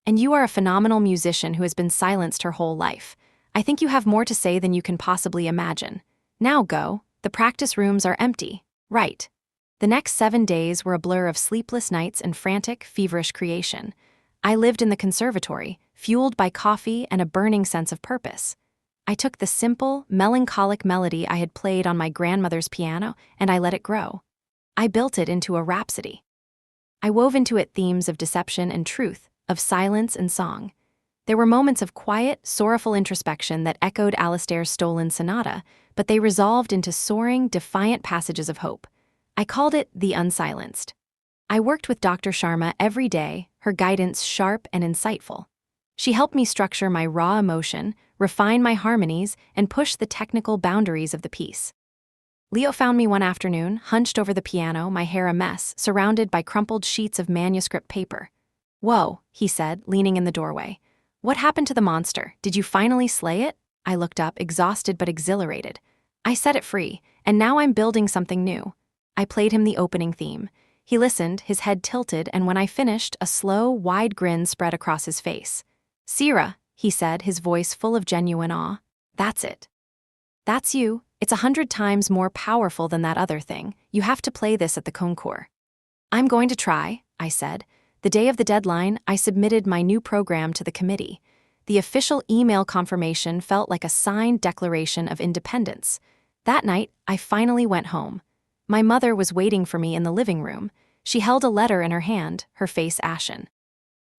"And you are a phenomenal musician who has been silenced her whole life. I think you have more to say than you can possibly imagine. Now go. The practice rooms are empty. Right." The next 7 days were a blur of sleepless nights and frantic, feverish creation. I lived in the conservatory, fueled by coffee and a burning sense of purpose. I took the simple, melancholic melody I had played on my grandmother's piano and I let it grow. I built it into a rhapsody. I wove into it themes of deception and truth, of silence and song. There were moments of quiet, sorrowful introspection that echoed Alistair's stolen sonata, but they resolved into soaring, defiant passages of hope. I called it The Unsilenced. I worked with Dr. Sharma every day, her guidance sharp and insightful. She helped me structure my raw emotion, refine my harmonies, and push the technical boundaries of the piece. Leo found me one afternoon, hunched over the piano, my hair a mess, surrounded by crumpled sheets of manuscript paper. "Whoa," he said, leaning in the doorway. "What happened to the monster? Did you finally slay it?" I looked up, exhausted but exhilarated. "I set it free, and now I'm building something new." I played him the opening theme. He listened, his head tilted, and when I finished, a slow, wide grin spread across his face. "Sierra," he said, his voice full of genuine awe. "That's it. That's you. It's 100 times more powerful than that other thing. You have to play this at the concours." "I'm going to try," I said. The day of the deadline, I submitted my new program to the committee. The official email confirmation felt like a signed declaration of independence. That night, I finally went home. My mother was waiting for me in the living room. She held a letter in her hand, her face ashen.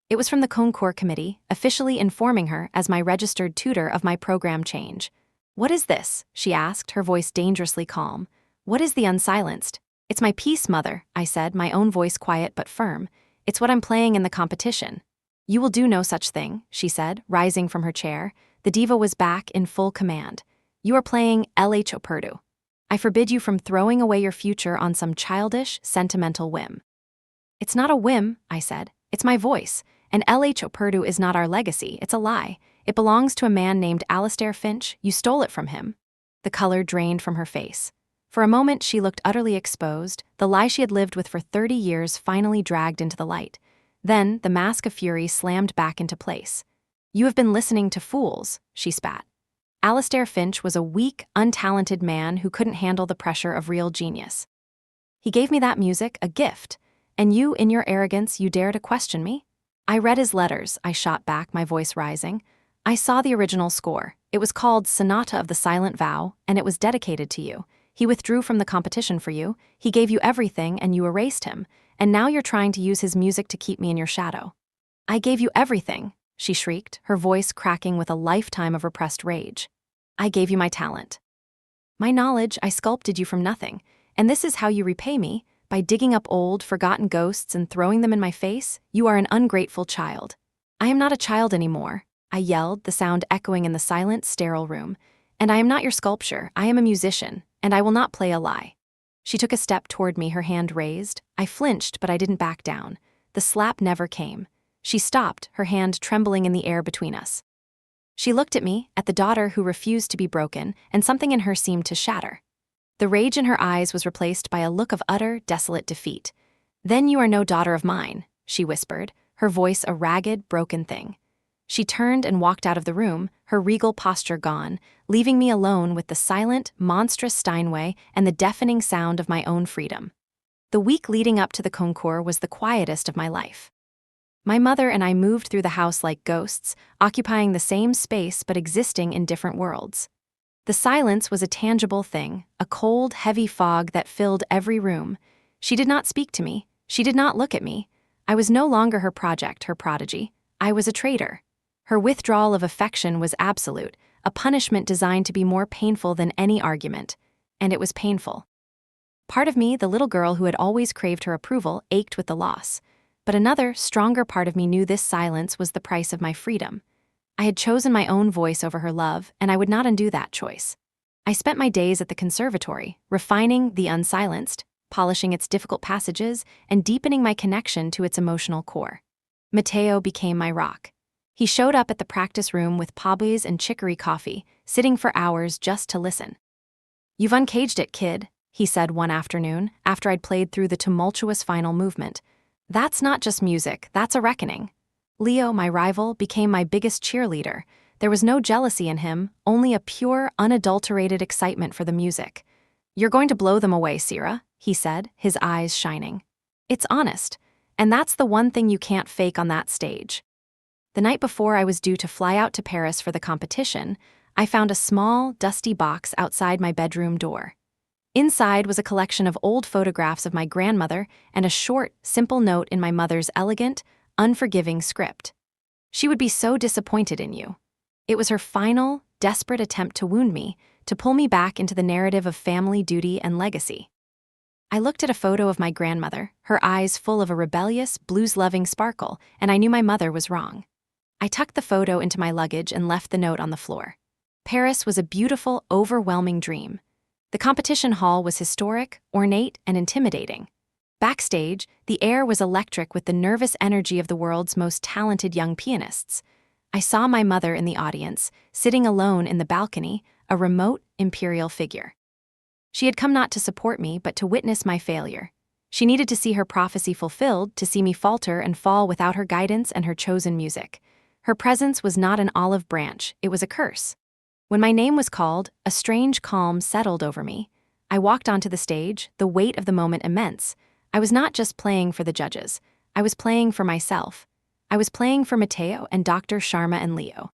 It was from the concours committee, officially informing her, as my registered tutor, of my program change. "What is this?" she asked, her voice dangerously calm. "What is the unsilenced?" "It's my piece, mother," I said, my own voice quiet but firm. "It's what I'm playing in the competition." "You will do no such thing," she said, rising from her chair. The diva was back in full command. "You are playing LH Operdu. I forbid you from throwing away your future on some childish, sentimental whim." "It's not a whim," I said. "It's my voice. And LH Operdu is not our legacy, it's a lie. It belongs to a man named Alastair Finch. You stole it from him." The color drained from her face. For a moment, she looked utterly exposed. The lie she had lived with for 30 years finally dragged into the light. Then, the mask of fury slammed back into place. "You have been listening to fools," she spat. Alastair Finch was a weak, untalented man who couldn't handle the pressure of real genius. He gave me that music, a gift. And you, in your arrogance, you dare to question me? I read his letters, I shot back, my voice rising. I saw the original score. It was called Sonata of the Silent Vow, and it was dedicated to you. He withdrew from the competition for you, he gave you everything, and you erased him. And now you're trying to use his music to keep me in your shadow. "I gave you everything," she shrieked, her voice cracking with a lifetime of repressed rage. "I gave you my talent. My knowledge. I sculpted you from nothing. And this is how you repay me? By digging up old, forgotten ghosts and throwing them in my face? You are an ungrateful child." "I am not a child anymore," I yelled, the sound echoing in the silent, sterile room. "And I am not your sculpture. I am a musician, and I will not play a lie." She took a step toward me, her hand raised. I flinched, but I didn't back down. The slap never came. She stopped, her hand trembling in the air between us. She looked at me, at the daughter who refused to be broken, and something in her seemed to shatter. The rage in her eyes was replaced by a look of utter, desolate defeat. "Then you are no daughter of mine," she whispered, her voice a ragged, broken thing. She turned and walked out of the room, her regal posture gone, leaving me alone with the silent, monstrous Steinway and the deafening sound of my own freedom. The week leading up to the concours was the quietest of my life. My mother and I moved through the house like ghosts, occupying the same space but existing in different worlds. The silence was a tangible thing, a cold, heavy fog that filled every room. She did not speak to me. She did not look at me. I was no longer her project, her prodigy. I was a traitor. Her withdrawal of affection was absolute, a punishment designed to be more painful than any argument. And it was painful. Part of me, the little girl who had always craved her approval, ached with the loss. But another, stronger part of me knew this silence was the price of my freedom. I had chosen my own voice over her love, and I would not undo that choice. I spent my days at the conservatory, refining the unsilenced, polishing its difficult passages, and deepening my connection to its emotional core. Mateo became my rock. He showed up at the practice room with pabis and chicory coffee, sitting for hours just to listen. "You've uncaged it, kid," he said one afternoon, after I'd played through the tumultuous final movement. "That's not just music, that's a reckoning." Leo, my rival, became my biggest cheerleader. There was no jealousy in him, only a pure, unadulterated excitement for the music. "You're going to blow them away, Sierra," he said, his eyes shining. "It's honest. And that's the one thing you can't fake on that stage." The night before I was due to fly out to Paris for the competition, I found a small, dusty box outside my bedroom door. Inside was a collection of old photographs of my grandmother and a short, simple note in my mother's elegant, unforgiving script. "She would be so disappointed in you." It was her final, desperate attempt to wound me, to pull me back into the narrative of family duty and legacy. I looked at a photo of my grandmother, her eyes full of a rebellious, blues-loving sparkle, and I knew my mother was wrong. I tucked the photo into my luggage and left the note on the floor. Paris was a beautiful, overwhelming dream. The competition hall was historic, ornate, and intimidating. Backstage, the air was electric with the nervous energy of the world's most talented young pianists. I saw my mother in the audience, sitting alone in the balcony, a remote, imperial figure. She had come not to support me, but to witness my failure. She needed to see her prophecy fulfilled, to see me falter and fall without her guidance and her chosen music. Her presence was not an olive branch, it was a curse. When my name was called, a strange calm settled over me. I walked onto the stage, the weight of the moment immense. I was not just playing for the judges. I was playing for myself. I was playing for Matteo and Dr. Sharma and Leo.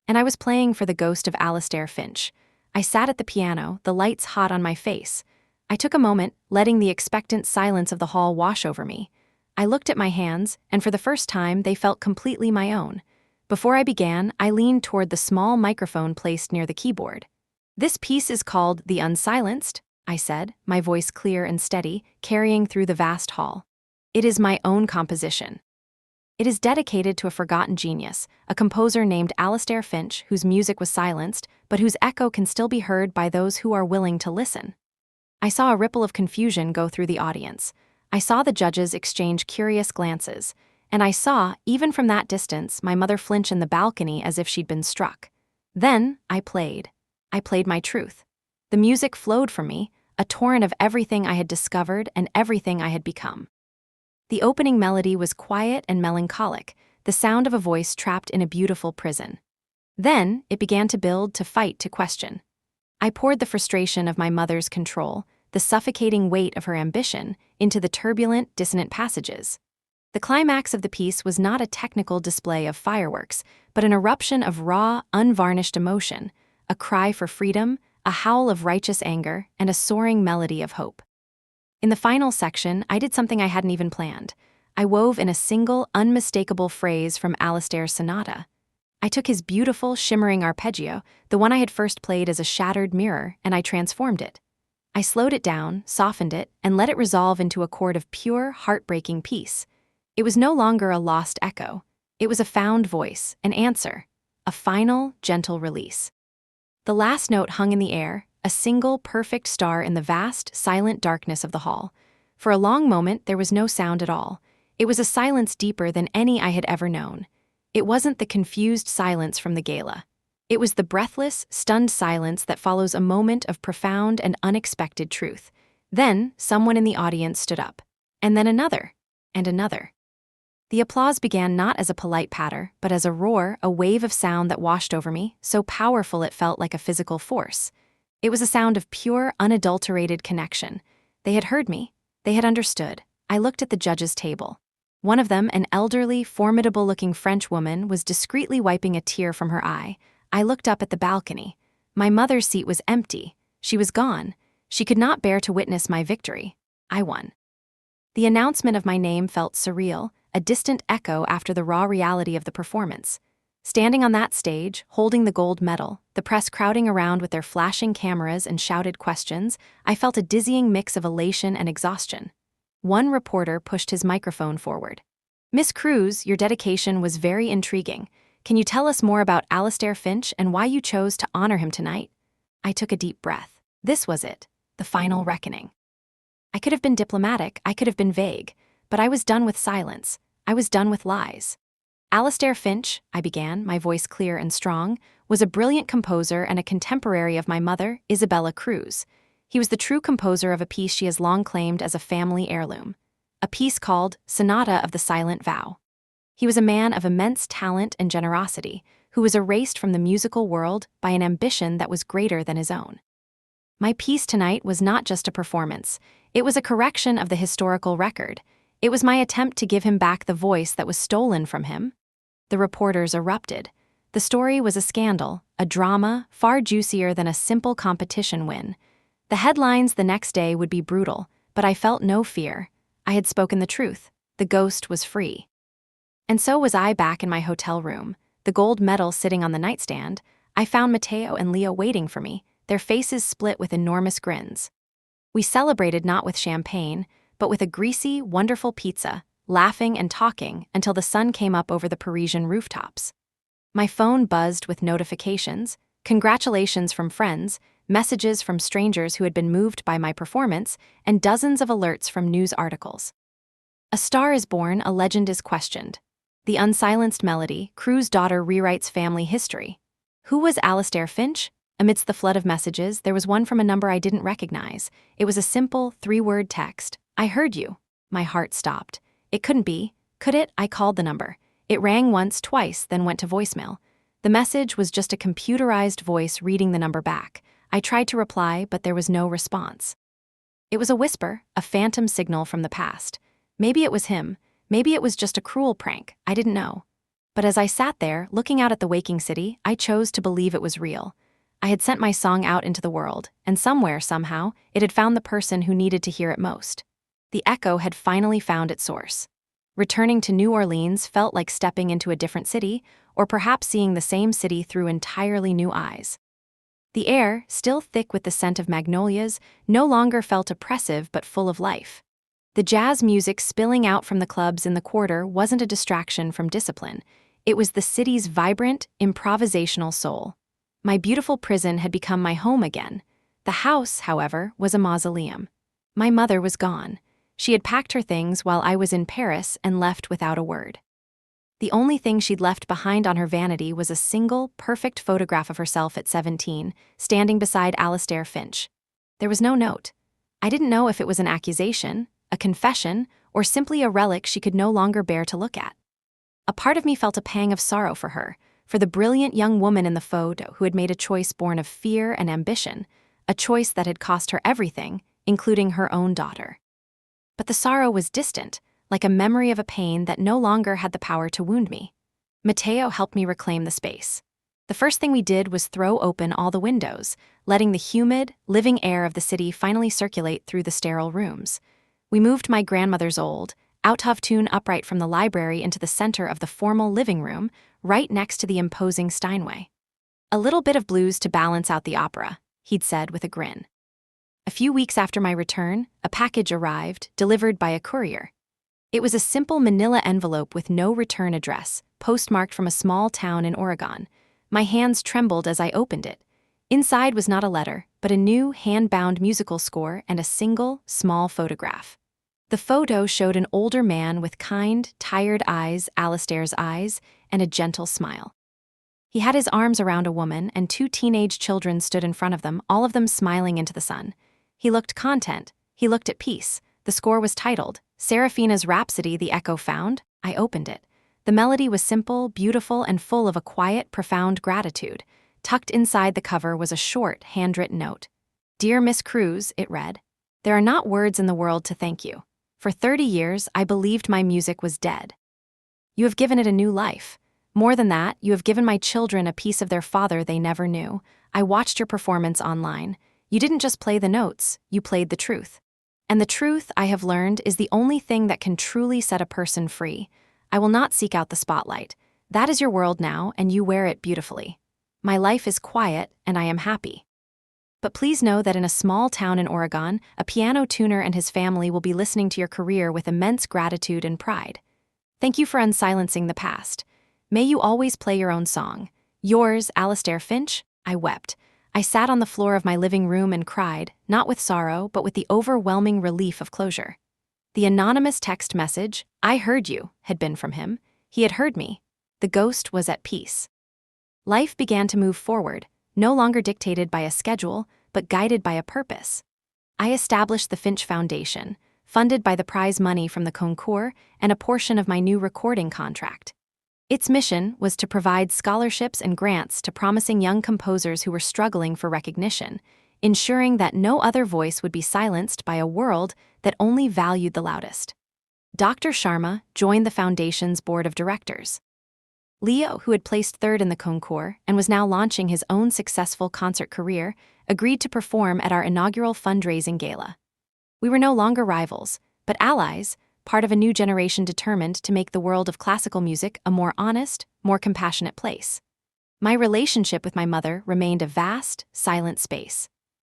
And I was playing for the ghost of Alastair Finch. I sat at the piano, the lights hot on my face. I took a moment, letting the expectant silence of the hall wash over me. I looked at my hands, and for the first time, they felt completely my own. Before I began, I leaned toward the small microphone placed near the keyboard. "This piece is called The Unsilenced," I said, my voice clear and steady, carrying through the vast hall. "It is my own composition. It is dedicated to a forgotten genius, a composer named Alastair Finch, whose music was silenced, but whose echo can still be heard by those who are willing to listen." I saw a ripple of confusion go through the audience. I saw the judges exchange curious glances, and I saw, even from that distance, my mother flinch in the balcony as if she'd been struck. Then I played. I played my truth. The music flowed from me, a torrent of everything I had discovered and everything I had become. The opening melody was quiet and melancholic, the sound of a voice trapped in a beautiful prison. Then it began to build, to fight, to question. I poured the frustration of my mother's control, the suffocating weight of her ambition, into the turbulent, dissonant passages. The climax of the piece was not a technical display of fireworks, but an eruption of raw, unvarnished emotion, a cry for freedom, a howl of righteous anger, and a soaring melody of hope. In the final section, I did something I hadn't even planned. I wove in a single, unmistakable phrase from Alastair's sonata. I took his beautiful, shimmering arpeggio, the one I had first played as a shattered mirror, and I transformed it. I slowed it down, softened it, and let it resolve into a chord of pure, heartbreaking peace. It was no longer a lost echo. It was a found voice, an answer, a final, gentle release. The last note hung in the air, a single, perfect star in the vast, silent darkness of the hall. For a long moment, there was no sound at all. It was a silence deeper than any I had ever known. It wasn't the confused silence from the gala. It was the breathless, stunned silence that follows a moment of profound and unexpected truth. Then, someone in the audience stood up. And then another. And another. The applause began not as a polite patter, but as a roar, a wave of sound that washed over me, so powerful it felt like a physical force. It was a sound of pure, unadulterated connection. They had heard me. They had understood. I looked at the judges' table. One of them, an elderly, formidable-looking French woman, was discreetly wiping a tear from her eye. I looked up at the balcony. My mother's seat was empty. She was gone. She could not bear to witness my victory. I won. The announcement of my name felt surreal, a distant echo after the raw reality of the performance. Standing on that stage, holding the gold medal, the press crowding around with their flashing cameras and shouted questions, I felt a dizzying mix of elation and exhaustion. One reporter pushed his microphone forward. "Miss Cruz, your dedication was very intriguing. Can you tell us more about Alastair Finch and why you chose to honor him tonight?" I took a deep breath. This was it, the final reckoning. I could have been diplomatic, I could have been vague, but I was done with silence. I was done with lies. Alastair Finch, I began, my voice clear and strong, was a brilliant composer and a contemporary of my mother, Isabella Cruz. He was the true composer of a piece she has long claimed as a family heirloom, a piece called Sonata of the Silent Vow. He was a man of immense talent and generosity, who was erased from the musical world by an ambition that was greater than his own. My piece tonight was not just a performance. It was a correction of the historical record. It was my attempt to give him back the voice that was stolen from him. The reporters erupted. The story was a scandal, a drama, far juicier than a simple competition win. The headlines the next day would be brutal, but I felt no fear. I had spoken the truth. The ghost was free. And so was I back in my hotel room, the gold medal sitting on the nightstand. I found Matteo and Leo waiting for me, their faces split with enormous grins. We celebrated not with champagne, but with a greasy, wonderful pizza, laughing and talking until the sun came up over the Parisian rooftops. My phone buzzed with notifications, congratulations from friends, messages from strangers who had been moved by my performance, and dozens of alerts from news articles. A star is born, a legend is questioned. The unsilenced melody, Cruz's daughter rewrites family history. Who was Alastair Finch? Amidst the flood of messages, there was one from a number I didn't recognize. It was a simple, 3-word text. I heard you. My heart stopped. It couldn't be, could it? I called the number. It rang once, twice, then went to voicemail. The message was just a computerized voice reading the number back. I tried to reply, but there was no response. It was a whisper, a phantom signal from the past. Maybe it was him. Maybe it was just a cruel prank. I didn't know. But as I sat there, looking out at the waking city, I chose to believe it was real. I had sent my song out into the world, and somewhere, somehow, it had found the person who needed to hear it most. The echo had finally found its source. Returning to New Orleans felt like stepping into a different city, or perhaps seeing the same city through entirely new eyes. The air, still thick with the scent of magnolias, no longer felt oppressive but full of life. The jazz music spilling out from the clubs in the quarter wasn't a distraction from discipline. It was the city's vibrant, improvisational soul. My beautiful prison had become my home again. The house, however, was a mausoleum. My mother was gone. She had packed her things while I was in Paris and left without a word. The only thing she'd left behind on her vanity was a single, perfect photograph of herself at 17, standing beside Alastair Finch. There was no note. I didn't know if it was an accusation, a confession, or simply a relic she could no longer bear to look at. A part of me felt a pang of sorrow for her, for the brilliant young woman in the photo who had made a choice born of fear and ambition, a choice that had cost her everything, including her own daughter. But the sorrow was distant, like a memory of a pain that no longer had the power to wound me. Matteo helped me reclaim the space. The first thing we did was throw open all the windows, letting the humid, living air of the city finally circulate through the sterile rooms. We moved my grandmother's old, out-of-tune upright from the library into the center of the formal living room, right next to the imposing Steinway. A little bit of blues to balance out the opera, he'd said with a grin. A few weeks after my return, a package arrived, delivered by a courier. It was a simple manila envelope with no return address, postmarked from a small town in Oregon. My hands trembled as I opened it. Inside was not a letter, but a new, hand-bound musical score and a single, small photograph. The photo showed an older man with kind, tired eyes, Alastair's eyes, and a gentle smile. He had his arms around a woman, and two teenage children stood in front of them, all of them smiling into the sun. He looked content. He looked at peace. The score was titled, Serafina's Rhapsody the Echo Found. I opened it. The melody was simple, beautiful, and full of a quiet, profound gratitude. Tucked inside the cover was a short, handwritten note. Dear Miss Cruz, it read, there are not words in the world to thank you. For 30 years, I believed my music was dead. You have given it a new life. More than that, you have given my children a piece of their father they never knew. I watched your performance online. You didn't just play the notes, you played the truth. And the truth, I have learned, is the only thing that can truly set a person free. I will not seek out the spotlight. That is your world now, and you wear it beautifully. My life is quiet, and I am happy. But please know that in a small town in Oregon, a piano tuner and his family will be listening to your career with immense gratitude and pride. Thank you for unsilencing the past. May you always play your own song. Yours, Alastair Finch. I wept. I sat on the floor of my living room and cried, not with sorrow, but with the overwhelming relief of closure. The anonymous text message, I heard you, had been from him. He had heard me. The ghost was at peace. Life began to move forward, no longer dictated by a schedule, but guided by a purpose. I established the Finch Foundation, funded by the prize money from the concours and a portion of my new recording contract. Its mission was to provide scholarships and grants to promising young composers who were struggling for recognition, ensuring that no other voice would be silenced by a world that only valued the loudest. Dr. Sharma joined the foundation's board of directors. Leo, who had placed third in the concours and was now launching his own successful concert career, agreed to perform at our inaugural fundraising gala. We were no longer rivals, but allies, part of a new generation determined to make the world of classical music a more honest, more compassionate place. My relationship with my mother remained a vast, silent space.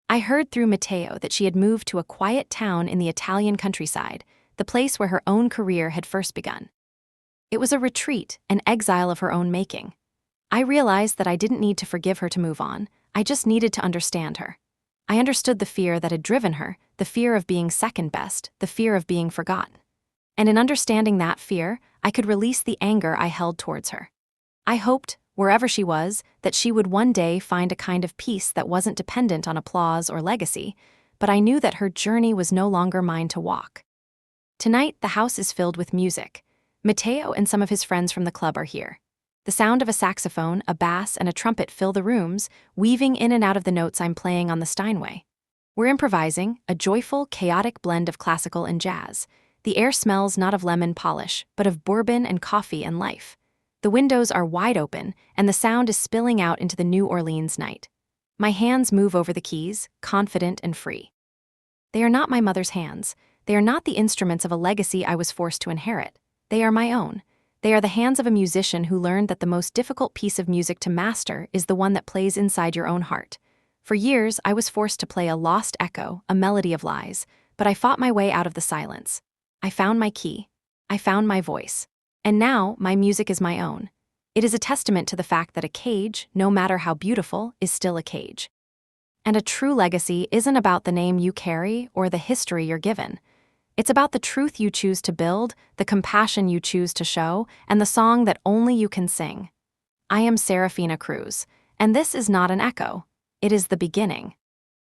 I heard through Matteo that she had moved to a quiet town in the Italian countryside, the place where her own career had first begun. It was a retreat, an exile of her own making. I realized that I didn't need to forgive her to move on, I just needed to understand her. I understood the fear that had driven her, the fear of being second best, the fear of being forgotten. And in understanding that fear, I could release the anger I held towards her. I hoped, wherever she was, that she would one day find a kind of peace that wasn't dependent on applause or legacy, but I knew that her journey was no longer mine to walk. Tonight, the house is filled with music. Mateo and some of his friends from the club are here. The sound of a saxophone, a bass, and a trumpet fill the rooms, weaving in and out of the notes I'm playing on the Steinway. We're improvising, a joyful, chaotic blend of classical and jazz. The air smells not of lemon polish, but of bourbon and coffee and life. The windows are wide open, and the sound is spilling out into the New Orleans night. My hands move over the keys, confident and free. They are not my mother's hands. They are not the instruments of a legacy I was forced to inherit. They are my own. They are the hands of a musician who learned that the most difficult piece of music to master is the one that plays inside your own heart. For years, I was forced to play a lost echo, a melody of lies, but I fought my way out of the silence. I found my key. I found my voice. And now, my music is my own. It is a testament to the fact that a cage, no matter how beautiful, is still a cage. And a true legacy isn't about the name you carry or the history you're given. It's about the truth you choose to build, the compassion you choose to show, and the song that only you can sing. I am Serafina Cruz, and this is not an echo. It is the beginning.